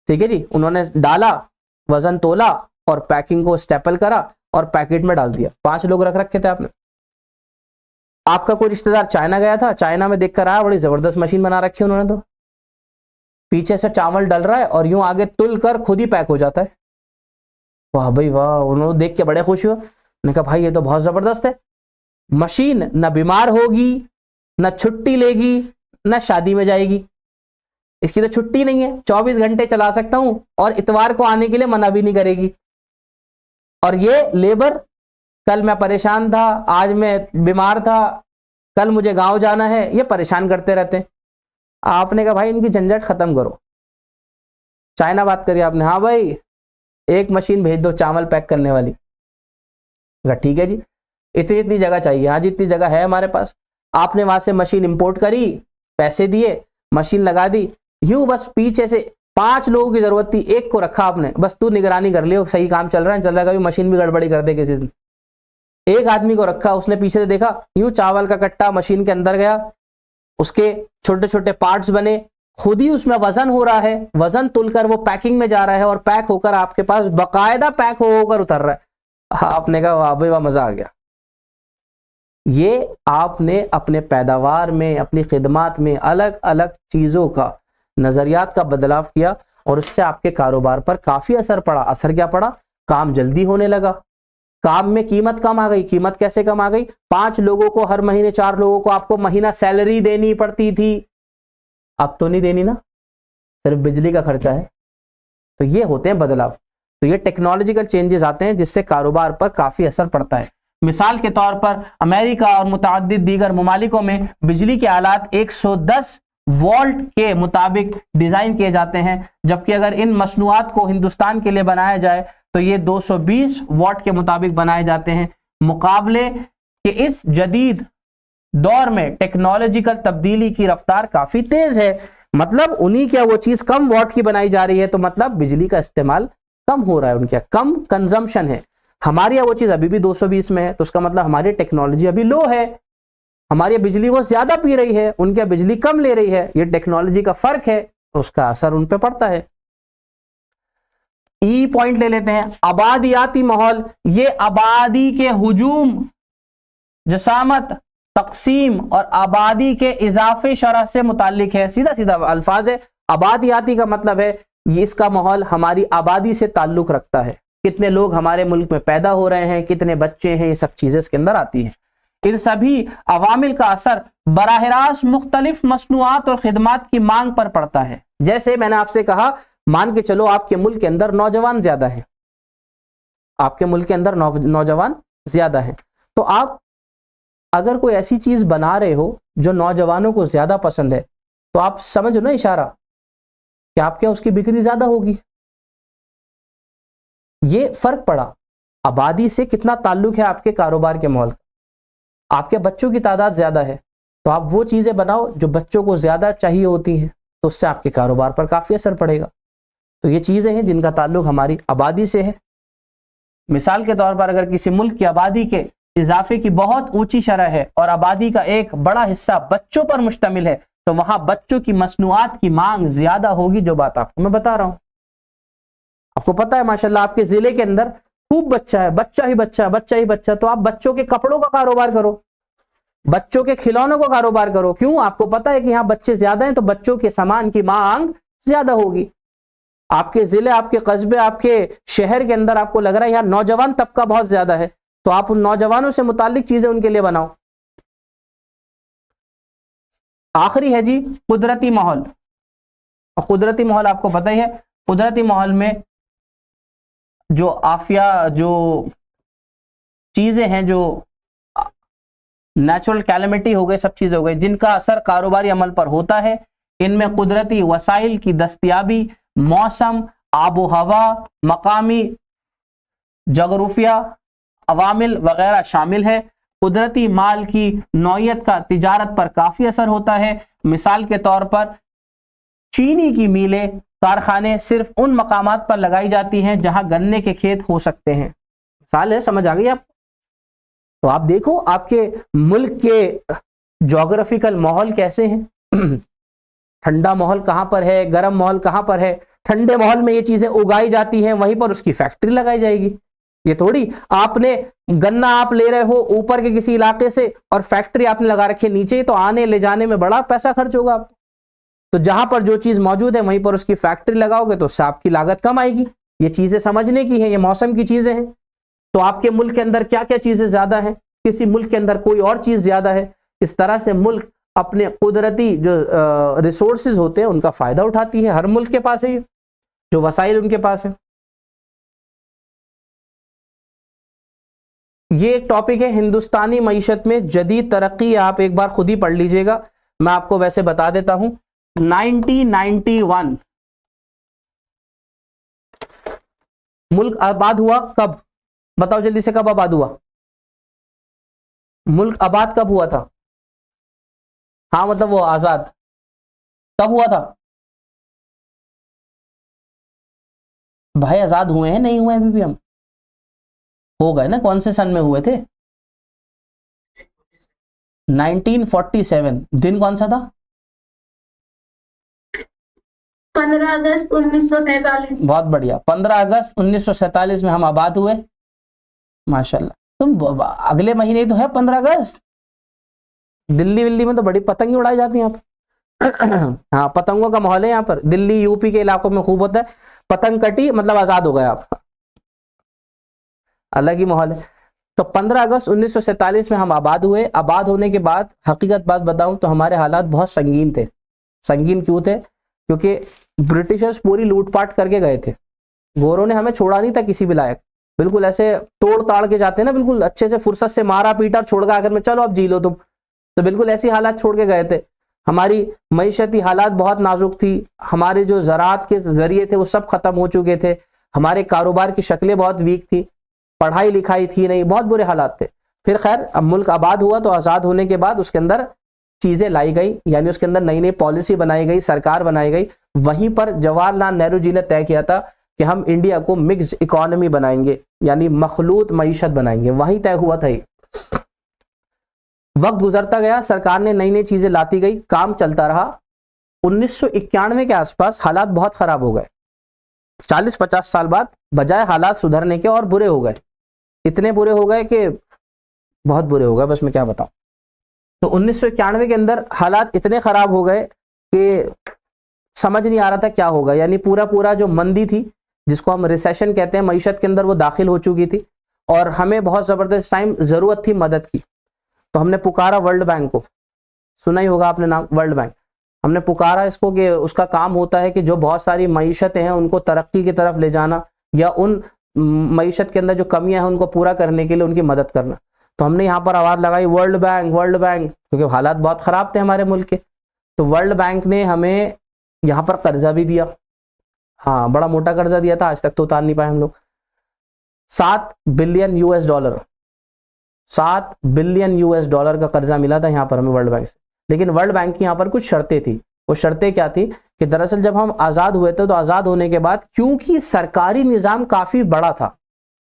ठीक है जी, उन्होंने डाला, वजन तोला और पैकिंग को स्टेपल करा और पैकेट में डाल दिया। 5 लोग रख रखे थे आपने। आपका कोई रिश्तेदार चाइना गया था, चाइना में देखकर आया, बड़ी जबरदस्त मशीन बना रखी है उन्होंने, तो पीछे से चावल डल रहा है और यूं आगे तुल कर खुद ही पैक हो जाता है। वाह भाई वाह, उन्होंने देख के बड़े खुश हुए। मैंने कहा भाई ये तो बहुत जबरदस्त है, मशीन न बीमार होगी, न छुट्टी लेगी, न शादी में जाएगी, इसकी तो छुट्टी नहीं है, 24 घंटे चला सकता हूं और इतवार को आने के लिए मना भी नहीं करेगी। और ये लेबर, कल मैं परेशान था, आज मैं बीमार था, कल मुझे गांव जाना है, ये परेशान करते रहते हैं। आपने कहा भाई इनकी झंझट खत्म करो। चाइना बात करी आपने, हाँ भाई एक मशीन भेज दो चावल पैक करने वाली। ठीक है जी, इतनी इतनी जगह चाहिए, हाँ जितनी जगह है हमारे पास। आपने वहां से मशीन इंपोर्ट करी, पैसे दिए, मशीन लगा दी, यूं बस पीछे से 5 लोगों की जरूरत थी, एक को रखा आपने, बस तू निगरानी कर लियो सही काम चल रहा है, चल रहा है, कभी मशीन भी गड़बड़ी कर दे किसी दिन। एक आदमी को रखा, उसने पीछे से देखा, यूं चावल का कट्टा मशीन के अंदर गया, उसके छोटे छोटे पार्ट्स बने, खुद ही उसमें वजन हो रहा है, वजन तुलकर वो पैकिंग में जा रहा है और पैक होकर आपके पास बाकायदा पैक होकर उतर रहा है। आपने कहा वाह भाई वाह, मजा आ गया। ये आपने अपने पैदावार में, अपनी खिदमात में अलग अलग चीजों का, नजरियात का बदलाव किया और उससे आपके कारोबार पर काफी असर पड़ा। असर क्या पड़ा? काम जल्दी होने लगा, काम में कीमत कम आ गई। कीमत कैसे कम आ गई? 5 लोगों को हर महीने 4 लोगों को आपको महीना सैलरी देनी पड़ती थी, अब तो नहीं देनी ना, सिर्फ बिजली का खर्चा है। तो ये होते हैं बदलाव। तो ये टेक्नोलॉजिकल चेंजेस आते हैं जिससे कारोबार पर काफी असर पड़ता है। मिसाल के तौर पर अमेरिका और मुतअद्दिद दीगर ममालिकों में बिजली के आलात 110 वोल्ट के मुताबिक डिजाइन किए जाते हैं, जबकि अगर इन मसनूआत को हिंदुस्तान के लिए बनाया जाए तो ये 220 वॉट के मुताबिक बनाए जाते हैं। मुकाबले के इस जदीद दौर में टेक्नोलॉजिकल तब्दीली की रफ्तार काफी तेज है, मतलब उन्हीं क्या वो चीज कम वॉट की बनाई जा रही है, तो मतलब बिजली का इस्तेमाल कम हो रहा है, उनके कम कंजम्पशन है। हमारे यहाँ वो चीज अभी भी 220 में है, तो उसका मतलब हमारी टेक्नोलॉजी अभी लो है, हमारी बिजली वो ज्यादा पी रही है, उनके बिजली कम ले रही है, ये टेक्नोलॉजी का फर्क है, तो उसका असर उन पे पड़ता है। ई पॉइंट ले लेते हैं, आबादियाती माहौल। ये आबादी के हुजूम, जसामत, तकसीम और आबादी के इजाफे शरह से मुतालिक है। सीधा सीधा अल्फाज है। आबादियाती का मतलब है ये इसका माहौल हमारी आबादी से ताल्लुक रखता है, कितने लोग हमारे मुल्क में पैदा हो रहे हैं, कितने बच्चे हैं, ये सब चीजें इसके अंदर आती हैं। इन सभी अवामिल का असर बराह रास्त मुख्तलिफ मसनूआत और खिदमात की मांग पर पड़ता है। जैसे मैंने आपसे कहा, मान के चलो आपके मुल्क के अंदर नौजवान ज्यादा है, आपके मुल्क के अंदर नौजवान ज्यादा है, तो आप अगर कोई ऐसी चीज बना रहे हो जो नौजवानों को ज्यादा पसंद है, तो आप समझो ना इशारा कि आपके उसकी बिक्री ज्यादा होगी। ये फर्क पड़ा, आबादी से कितना ताल्लुक है आपके कारोबार के माहौल का। आपके बच्चों की तादाद ज्यादा है, तो आप वो चीजें बनाओ जो बच्चों को ज्यादा चाहिए होती हैं, तो उससे आपके कारोबार पर काफी असर पड़ेगा। तो ये चीजें हैं जिनका ताल्लुक हमारी आबादी से है। मिसाल के तौर पर अगर किसी मुल्क की आबादी के इजाफे की बहुत ऊंची शरह है और आबादी का एक बड़ा हिस्सा बच्चों पर मुश्तमिल है, तो वहां बच्चों की मसनूआत की मांग ज्यादा होगी। जो बात आपको मैं बता रहा हूं, आपको पता है माशाल्लाह आपके जिले के अंदर खूब बच्चा है, बच्चा ही बच्चा, बच्चा ही बच्चा, तो आप बच्चों के कपड़ों का कारोबार करो, बच्चों के खिलौनों का कारोबार करो। क्यों? आपको पता है कि यहाँ बच्चे ज्यादा हैं, तो बच्चों के सामान की मांग ज्यादा होगी। आपके जिले, आपके कस्बे, आपके शहर के अंदर आपको लग रहा है यहाँ नौजवान तबका बहुत ज्यादा है, तो आप उन नौजवानों से मुतालिक चीजें उनके लिए बनाओ। आखिरी है जी कुदरती माहौल। और कुदरती माहौल आपको पता ही है, कुदरती माहौल में जो आफिया, जो चीजें हैं, जो नेचुरल कैलेमिटी हो गए, सब चीजें हो गई जिनका असर कारोबारी अमल पर होता है, इनमें कुदरती वसाइल की दस्तयाबी, मौसम, आबो हवा, मकामी जोग्राफिया, अवामिल वगैरह शामिल है। कुदरती माल की नौयत का तिजारत पर काफी असर होता है। मिसाल के तौर पर चीनी की मिलें, कारखाने सिर्फ उन मकामात पर लगाई जाती हैं जहां गन्ने के खेत हो सकते हैं। मिसाल है, समझ आ गई आप? तो आप देखो आपके मुल्क के जोग्राफिकल माहौल कैसे हैं। ठंडा माहौल कहां पर है, गर्म माहौल कहां पर है। ठंडे माहौल में ये चीजें उगाई जाती हैं, वहीं पर उसकी फैक्ट्री लगाई जाएगी। ये थोड़ी आपने गन्ना आप ले रहे हो ऊपर के किसी इलाके से और फैक्ट्री आपने लगा रखी है नीचे, तो आने ले जाने में बड़ा पैसा खर्च होगा आपको। तो जहां पर जो चीज मौजूद है वहीं पर उसकी फैक्ट्री लगाओगे तो उससे आपकी लागत कम आएगी। ये चीजें समझने की है, ये मौसम की चीजें हैं। तो आपके मुल्क के अंदर क्या क्या चीजें ज्यादा हैं, किसी मुल्क के अंदर कोई और चीज ज्यादा है। इस तरह से मुल्क अपने कुदरती जो रिसोर्सेज होते हैं उनका फायदा उठाती है। हर मुल्क के पास है जो वसाइल उनके पास है। ये एक टॉपिक है हिंदुस्तानी मईशत में जदीद तरक्की। आप एक बार खुद ही पढ़ लीजिएगा, मैं आपको वैसे बता देता हूं। 1991 मुल्क आबाद हुआ कब? बताओ जल्दी से, कब आबाद हुआ? मुल्क आबाद कब हुआ था? हाँ मतलब वो आजाद कब हुआ था? भाई आजाद हुए हैं, नहीं हुए अभी भी हम? हो गए ना, कौन से सन में हुए थे? 1947। दिन कौन सा था? 15 अगस्त 1947। बहुत बढ़िया, 15 अगस्त 1947 में हम आबाद हुए। माशाल्लाह। तुम अगले महीने ही तो है 15 अगस्त। दिल्ली विल्ली में तो बड़ी पतंगी उड़ाई जाती हैं यहाँ। हाँ पतंगों का माहौल है यहाँ पर। दिल्ली यूपी के इलाकों में खूब होता है। पतंग कटी मतलब आजाद हो गए आप, अलग ही माहौल है। तो 15 अगस्त 1947 में हम आबाद हुए। आबाद होने के बाद हकीकत बात बताऊं तो हमारे हालात बहुत संगीन थे। संगीन क्यों थे? क्योंकि ब्रिटिशर्स पूरी लूटपाट करके गए थे। गोरों ने हमें छोड़ा नहीं था किसी भी लायक। बिल्कुल ऐसे तोड़ ताड़ के जाते हैं ना, बिल्कुल अच्छे से फुर्सत से मारा पीटा छोड़ के आखिर में चलो अब जी लो तुम। तो बिल्कुल ऐसी हालात छोड़ के गए थे। हमारी मईशती हालात बहुत नाजुक थी, हमारे जो ज़राअत के जरिए थे वो सब खत्म हो चुके थे, हमारे कारोबार की शक्लें बहुत वीक थी, पढ़ाई लिखाई थी नहीं, बहुत बुरे हालात थे। फिर खैर अब मुल्क आबाद हुआ तो आज़ाद होने के बाद उसके अंदर चीज़ें लाई गई, यानी उसके अंदर नई नई पॉलिसी बनाई गई, सरकार बनाई गई। वहीं पर जवाहरलाल नेहरू जी ने तय किया था कि हम इंडिया को मिक्स्ड इकोनॉमी बनाएंगे, यानी मखलूत मईशत बनाएंगे, वहीं तय हुआ था ये। वक्त गुजरता गया, सरकार ने नई नई चीजें लाती गई, काम चलता रहा। 1991 के आसपास हालात बहुत खराब हो गए। 40-50 साल बाद बजाय हालात सुधरने के और बुरे हो गए, इतने बुरे हो गए कि बहुत बुरे हो गए, बस मैं क्या बताऊं। तो 1991 के अंदर हालात इतने खराब हो गए कि समझ नहीं आ रहा था क्या होगा, यानी पूरा जो मंदी थी जिसको हम रिसेशन कहते हैं मईशत के अंदर, वो दाखिल हो चुकी थी और हमें बहुत ज़बरदस्त टाइम ज़रूरत थी मदद की। तो हमने पुकारा वर्ल्ड बैंक को, सुना ही होगा आपने नाम वर्ल्ड बैंक। हमने पुकारा इसको कि उसका काम होता है कि जो बहुत सारी मईशतें हैं उनको तरक्की की तरफ ले जाना, या उन मईशत के अंदर जो कमियां हैं उनको पूरा करने के लिए उनकी मदद करना। तो हमने यहाँ पर आवाज़ लगाई वर्ल्ड बैंक, क्योंकि हालात बहुत ख़राब थे हमारे मुल्क के। तो वर्ल्ड बैंक ने हमें यहाँ पर कर्जा भी दिया, हाँ बड़ा मोटा कर्जा दिया था, आज तक तो उतार नहीं पाए हम लोग। 7 billion US dollar, 7 billion US dollar का कर्जा मिला था यहाँ पर हमें वर्ल्ड बैंक से। लेकिन वर्ल्ड बैंक की यहाँ पर कुछ शर्तें थी। वो शर्तें क्या थी कि दरअसल जब हम आज़ाद हुए थे तो आज़ाद होने के बाद क्योंकि सरकारी निज़ाम काफ़ी बड़ा था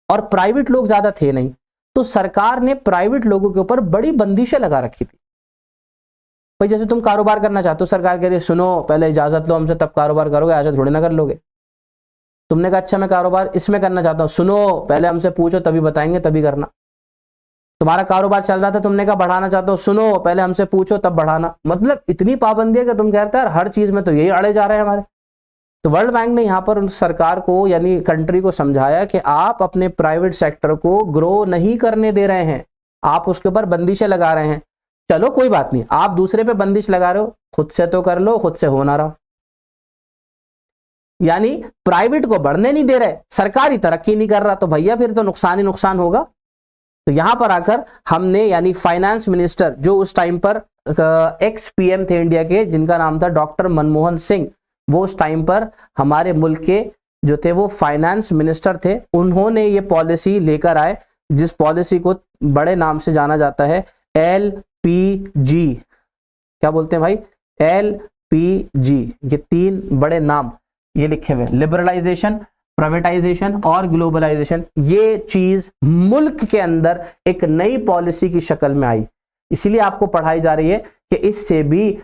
और प्राइवेट लोग ज़्यादा थे नहीं, तो सरकार ने प्राइवेट लोगों के ऊपर बड़ी बंदिशें लगा रखी थी। भाई जैसे तुम कारोबार करना चाहते हो, सरकार कह रही है सुनो पहले इजाज़त लो हमसे तब कारोबार करोगे, आज थोड़ी ना कर लोगे। तुमने कहा अच्छा मैं कारोबार इसमें करना चाहता हूँ, सुनो पहले हमसे पूछो तभी बताएंगे तभी करना। तुम्हारा कारोबार चल रहा था, तुमने कहा बढ़ाना चाहते हो, सुनो पहले हमसे पूछो तब बढ़ाना। मतलब इतनी पाबंदी है कि तुम कहते हैं हर चीज में तो यही अड़े जा रहे हैं हमारे। तो वर्ल्ड बैंक ने यहाँ पर उन सरकार को यानी कंट्री को समझाया कि आप अपने प्राइवेट सेक्टर को ग्रो नहीं करने दे रहे हैं, आप उसके ऊपर बंदिशें लगा रहे हैं। चलो कोई बात नहीं, आप दूसरे पे बंदिश लगा रहे हो, खुद से तो कर लो, खुद से हो ना रहा। यानी प्राइवेट को बढ़ने नहीं दे रहे, सरकारी तरक्की नहीं कर रहा, तो भैया फिर तो नुकसान ही नुकसान होगा। तो यहां पर आकर हमने यानी फाइनेंस मिनिस्टर जो उस टाइम पर एक्स PM थे इंडिया के, जिनका नाम था डॉक्टर मनमोहन सिंह, वो उस टाइम पर हमारे मुल्क के जो थे वो फाइनेंस मिनिस्टर थे। उन्होंने ये पॉलिसी लेकर आए जिस पॉलिसी को बड़े नाम से जाना जाता है LPG। क्या बोलते हैं भाई? LPG। ये 3 बड़े नाम ये लिखे हुए, लिबरलाइजेशन, प्राइवेटाइजेशन और ग्लोबलाइजेशन। ये चीज मुल्क के अंदर एक नई पॉलिसी की शक्ल में आई, इसीलिए आपको पढ़ाई जा रही है कि इससे भी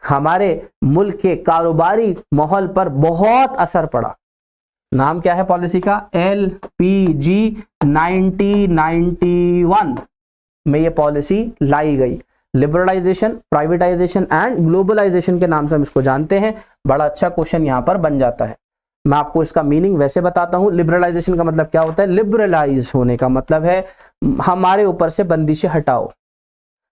हमारे मुल्क के कारोबारी माहौल पर बहुत असर पड़ा। नाम क्या है पॉलिसी का? LPG 1991 में ये पॉलिसी लाई गई। लिबरलाइजेशन, प्राइवेटाइजेशन एंड ग्लोबलाइजेशन के नाम से हम इसको जानते हैं। बड़ा अच्छा क्वेश्चन यहाँ पर बन जाता है। मैं आपको इसका मीनिंग वैसे बताता हूँ। लिबरलाइजेशन का मतलब क्या होता है? लिबरलाइज होने का मतलब है हमारे ऊपर से बंदिशें हटाओ।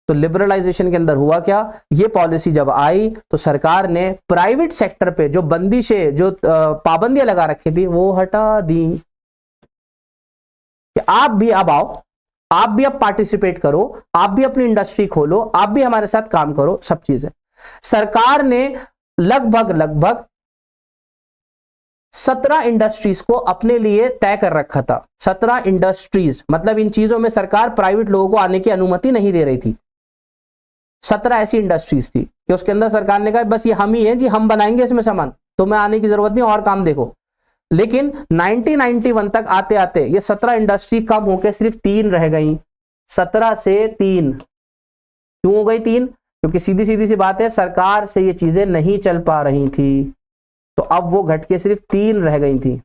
तो लिबरलाइजेशन के अंदर हुआ क्या, ये पॉलिसी जब आई तो सरकार ने प्राइवेट सेक्टर पे जो बंदिशें, जो पाबंदियां लगा रखी थी, वो हटा दी कि आप भी अब आओ, आप भी अब पार्टिसिपेट करो, आप भी अपनी इंडस्ट्री खोलो, आप भी हमारे साथ काम करो, सब चीजें। सरकार ने लगभग 17 इंडस्ट्रीज को अपने लिए तय कर रखा था। 17 इंडस्ट्रीज, मतलब इन चीजों में सरकार प्राइवेट लोगों को आने की अनुमति नहीं दे रही थी। 17 ऐसी इंडस्ट्रीज थी कि उसके अंदर सरकार ने कहा बस ये हम ही हैं जी, हम बनाएंगे इसमें सामान, तुम्हें आने की जरूरत नहीं, और काम देखो। लेकिन 1991 तक आते आते ये 17 इंडस्ट्री कम होकर सिर्फ 3 रह गई। 17 से 3 क्यों हो गई 3? क्योंकि सीधी सी बात है, सरकार से ये चीजें नहीं चल पा रही थी, तो अब वो घट के सिर्फ 3 रह गई थी।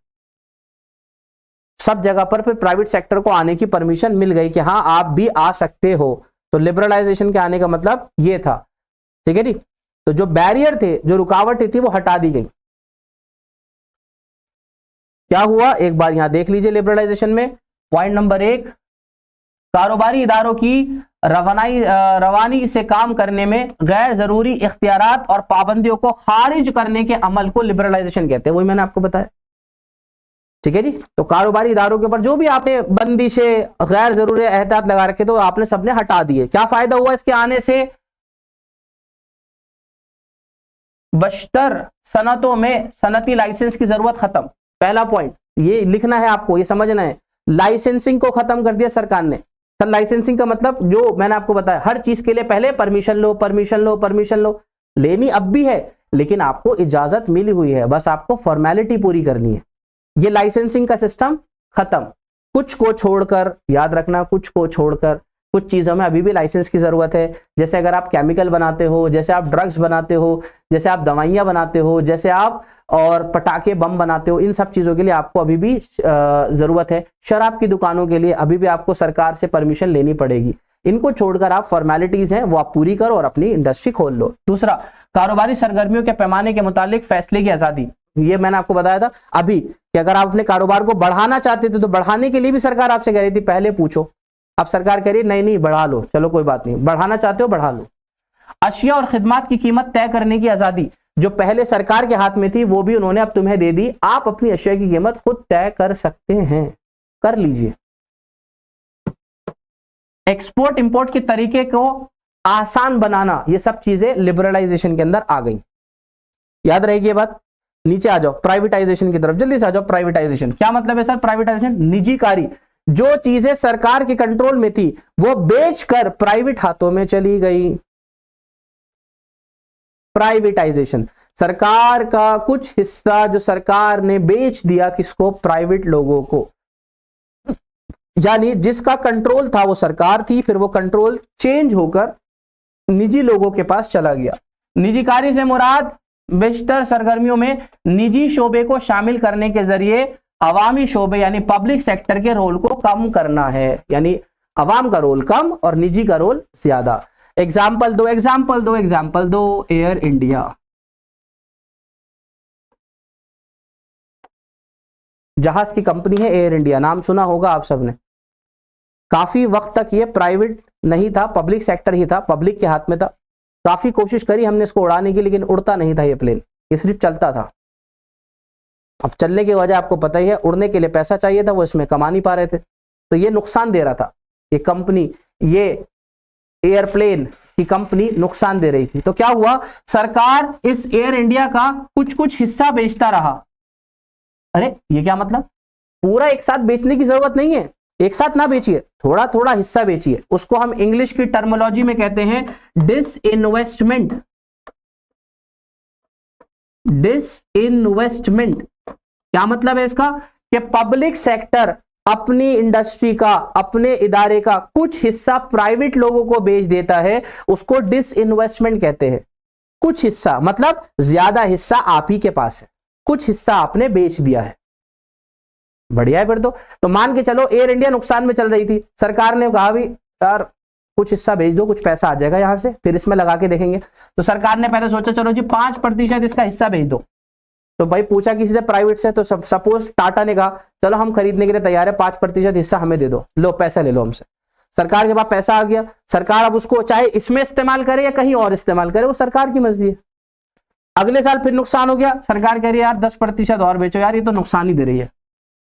सब जगह पर फिर प्राइवेट सेक्टर को आने की परमिशन मिल गई कि हाँ आप भी आ सकते हो। तो लिबरलाइजेशन के आने का मतलब ये था, ठीक है जी। तो जो बैरियर थे, जो रुकावटें थी, वो हटा दी गई। क्या हुआ एक बार यहां देख लीजिए लिबरलाइजेशन में। पॉइंट नंबर 1, कारोबारी इदारों की रवानी से काम करने में गैर जरूरी इख्तियारात और पाबंदियों को खारिज करने के अमल को लिबरलाइजेशन कहते हैं। वही मैंने आपको बताया, ठीक है जी। तो कारोबारी इदारों के ऊपर जो भी आपने बंदिशें, गैर जरूरी एहतियात लगा रखे तो आपने सबने हटा दिए। क्या फायदा हुआ इसके आने से? बशतर सनतों में सनती लाइसेंस की जरूरत खत्म। पहला पॉइंट ये लिखना है आपको, ये समझना है, लाइसेंसिंग को खत्म कर दिया सरकार ने। सर लाइसेंसिंग का मतलब जो मैंने आपको बताया, हर चीज के लिए पहले परमिशन लो परमिशन लो परमिशन लो, लेनी अब भी है लेकिन आपको इजाजत मिली हुई है, बस आपको फॉर्मेलिटी पूरी करनी है। ये लाइसेंसिंग का सिस्टम खत्म। कुछ को छोड़कर, याद रखना, कुछ को छोड़कर कुछ चीजों में अभी भी लाइसेंस की जरूरत है। जैसे अगर आप केमिकल बनाते हो, जैसे आप ड्रग्स बनाते हो, जैसे आप दवाइयां बनाते हो, जैसे आप और पटाखे बम बनाते हो, इन सब चीजों के लिए आपको अभी भी जरूरत है। शराब की दुकानों के लिए अभी भी आपको सरकार से परमिशन लेनी पड़ेगी। इनको छोड़कर आप फॉर्मेलिटीज हैं वो आप पूरी करो और अपनी इंडस्ट्री खोल लो। दूसरा, कारोबारी सरगर्मियों के पैमाने के मुतालिक फैसले की आजादी। ये मैंने आपको बताया था अभी कि अगर आप अपने कारोबार को बढ़ाना चाहते थे तो बढ़ाने के लिए भी सरकार आपसे कह रही थी पहले पूछो। अब सरकार कह रही नहीं नहीं बढ़ा लो, चलो कोई बात नहीं, बढ़ाना चाहते हो बढ़ा लो। अशिया और खिदमत की कीमत तय करने की आजादी जो पहले सरकार के हाथ में थी वो भी उन्होंने अब तुम्हें दे दी। आप अपनी अशिया की कीमत खुद तय कर सकते हैं, कर लीजिए। एक्सपोर्ट इंपोर्ट के तरीके को आसान बनाना, ये सब चीजें लिबरलाइजेशन के अंदर आ गई। याद रहेगी ये बात। नीचे आ जाओ प्राइवेटाइजेशन की तरफ, जल्दी से आ जाओ। प्राइवेटाइजेशन क्या मतलब है सर? प्राइवेटाइजेशन निजीकारी, जो चीजें सरकार के कंट्रोल में थी वो बेचकर प्राइवेट हाथों में चली गई। प्राइवेटाइजेशन, सरकार का कुछ हिस्सा जो सरकार ने बेच दिया, किसको? प्राइवेट लोगों को। यानी जिसका कंट्रोल था वो सरकार थी, फिर वो कंट्रोल चेंज होकर निजी लोगों के पास चला गया। निजीकारी से मुराद बेशतर सरगर्मियों में निजी शोबे को शामिल करने के जरिए अवामी शोबे यानी पब्लिक सेक्टर के रोल को कम करना है। यानी अवाम का रोल कम और निजी का रोल ज्यादा। एग्जाम्पल दो, एग्जाम्पल दो, एग्जाम्पल दो। एयर इंडिया, जहाज की कंपनी है एयर इंडिया, नाम सुना होगा आप सबने। काफी वक्त तक ये प्राइवेट नहीं था, पब्लिक सेक्टर ही था, पब्लिक के हाथ में था। काफी कोशिश करी हमने इसको उड़ाने की, लेकिन उड़ता नहीं था ये प्लेन, ये सिर्फ चलता था। अब चलने की वजह आपको पता ही है, उड़ने के लिए पैसा चाहिए था, वो इसमें कमा नहीं पा रहे थे, तो ये नुकसान दे रहा था। ये कंपनी, ये एयरप्लेन की कंपनी नुकसान दे रही थी। तो क्या हुआ, सरकार इस एयर इंडिया का कुछ कुछ हिस्सा बेचता रहा। अरे ये क्या मतलब? पूरा एक साथ बेचने की जरूरत नहीं है, एक साथ ना बेचिए, थोड़ा थोड़ा हिस्सा बेचिए। उसको हम इंग्लिश की टर्मिनोलॉजी में कहते हैं डिसइन्वेस्टमेंट। डिसइन्वेस्टमेंट क्या मतलब है इसका? कि पब्लिक सेक्टर अपनी इंडस्ट्री का, अपने इदारे का कुछ हिस्सा प्राइवेट लोगों को बेच देता है, उसको डिसइन्वेस्टमेंट कहते हैं। कुछ हिस्सा मतलब ज्यादा हिस्सा आप ही के पास है, कुछ हिस्सा आपने बेच दिया है। बढ़िया है फिर तो मान के चलो एयर इंडिया नुकसान में चल रही थी, सरकार ने कहा भी यार कुछ हिस्सा बेच दो, कुछ पैसा आ जाएगा यहां से, फिर इसमें लगा के देखेंगे। तो सरकार ने पहले सोचा चलो जी 5% इसका हिस्सा बेच दो। तो भाई पूछा किसी से प्राइवेट से, तो सपोज टाटा ने कहा चलो हम खरीदने के लिए तैयार है, 5% हिस्सा हमें दे दो, लो पैसा ले लो हमसे। सरकार के पास पैसा आ गया, सरकार अब उसको चाहे इसमें इस्तेमाल करे या कहीं और इस्तेमाल करे, वो सरकार की मर्जी है। अगले साल फिर नुकसान हो गया, सरकार कह रही है यार 10% और बेचो, यार ये तो नुकसान ही दे रही है,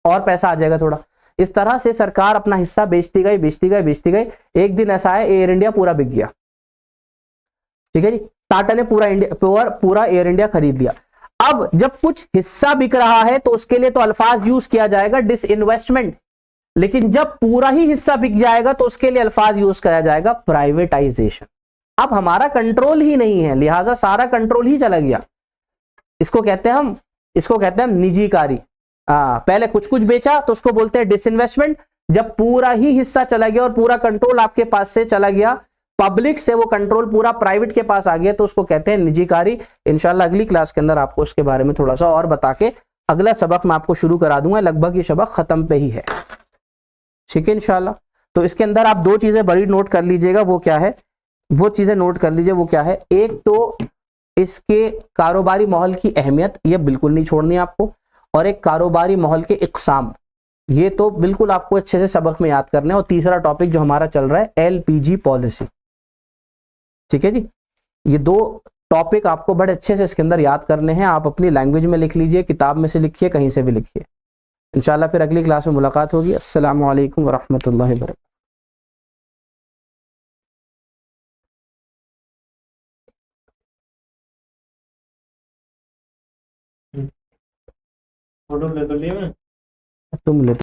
और पैसा आ जाएगा थोड़ा। इस तरह से सरकार अपना हिस्सा बेचती गई, बेचती गई, बेचती गई। एक दिन ऐसा है एयर इंडिया पूरा बिक गया। ठीक है जी, टाटा ने पूरा एयर इंडिया खरीद लिया। अब जब कुछ हिस्सा बिक रहा है तो उसके लिए तो अल्फाज यूज किया जाएगा डिसइन्वेस्टमेंट, लेकिन जब पूरा ही हिस्सा बिक जाएगा तो उसके लिए अल्फाज यूज किया जाएगा प्राइवेटाइजेशन। अब हमारा कंट्रोल ही नहीं है, लिहाजा सारा कंट्रोल ही चला गया। इसको कहते हैं निजीकारी। पहले कुछ कुछ बेचा तो उसको बोलते हैं डिसइन्वेस्टमेंट। जब पूरा ही हिस्सा चला गया और पूरा कंट्रोल आपके पास से चला गया, पब्लिक से वो कंट्रोल पूरा प्राइवेट के पास आ गया, तो उसको कहते हैं निजीकारी। इंशाल्लाह अगली क्लास के अंदर आपको उसके बारे में थोड़ा सा और बता के अगला सबक मैं आपको शुरू करा दूंगा। लगभग ये सबक खत्म पे ही है, ठीक है इंशाल्लाह। तो इसके अंदर आप दो चीजें बड़ी नोट कर लीजिएगा, वो क्या है, वो चीजें नोट कर लीजिए, वो क्या है। एक तो इसके कारोबारी माहौल की अहमियत, ये बिल्कुल नहीं छोड़नी आपको, और एक कारोबारी माहौल के इकसाम, ये तो बिल्कुल आपको अच्छे से सबक में याद करना है। और तीसरा टॉपिक जो हमारा चल रहा है एलपीजी पॉलिसी, ठीक है जी। ये दो टॉपिक आपको बड़े अच्छे से इसके अंदर याद करने हैं। आप अपनी लैंग्वेज में लिख लीजिए, किताब में से लिखिए, कहीं से भी लिखिए। इंशाल्लाह फिर अगली क्लास में मुलाकात होगी। अस्सलामु अलैकुम वरहमतुल्लाहि वबरकातुहू। फोटो ले तो लिए मैं तुम ले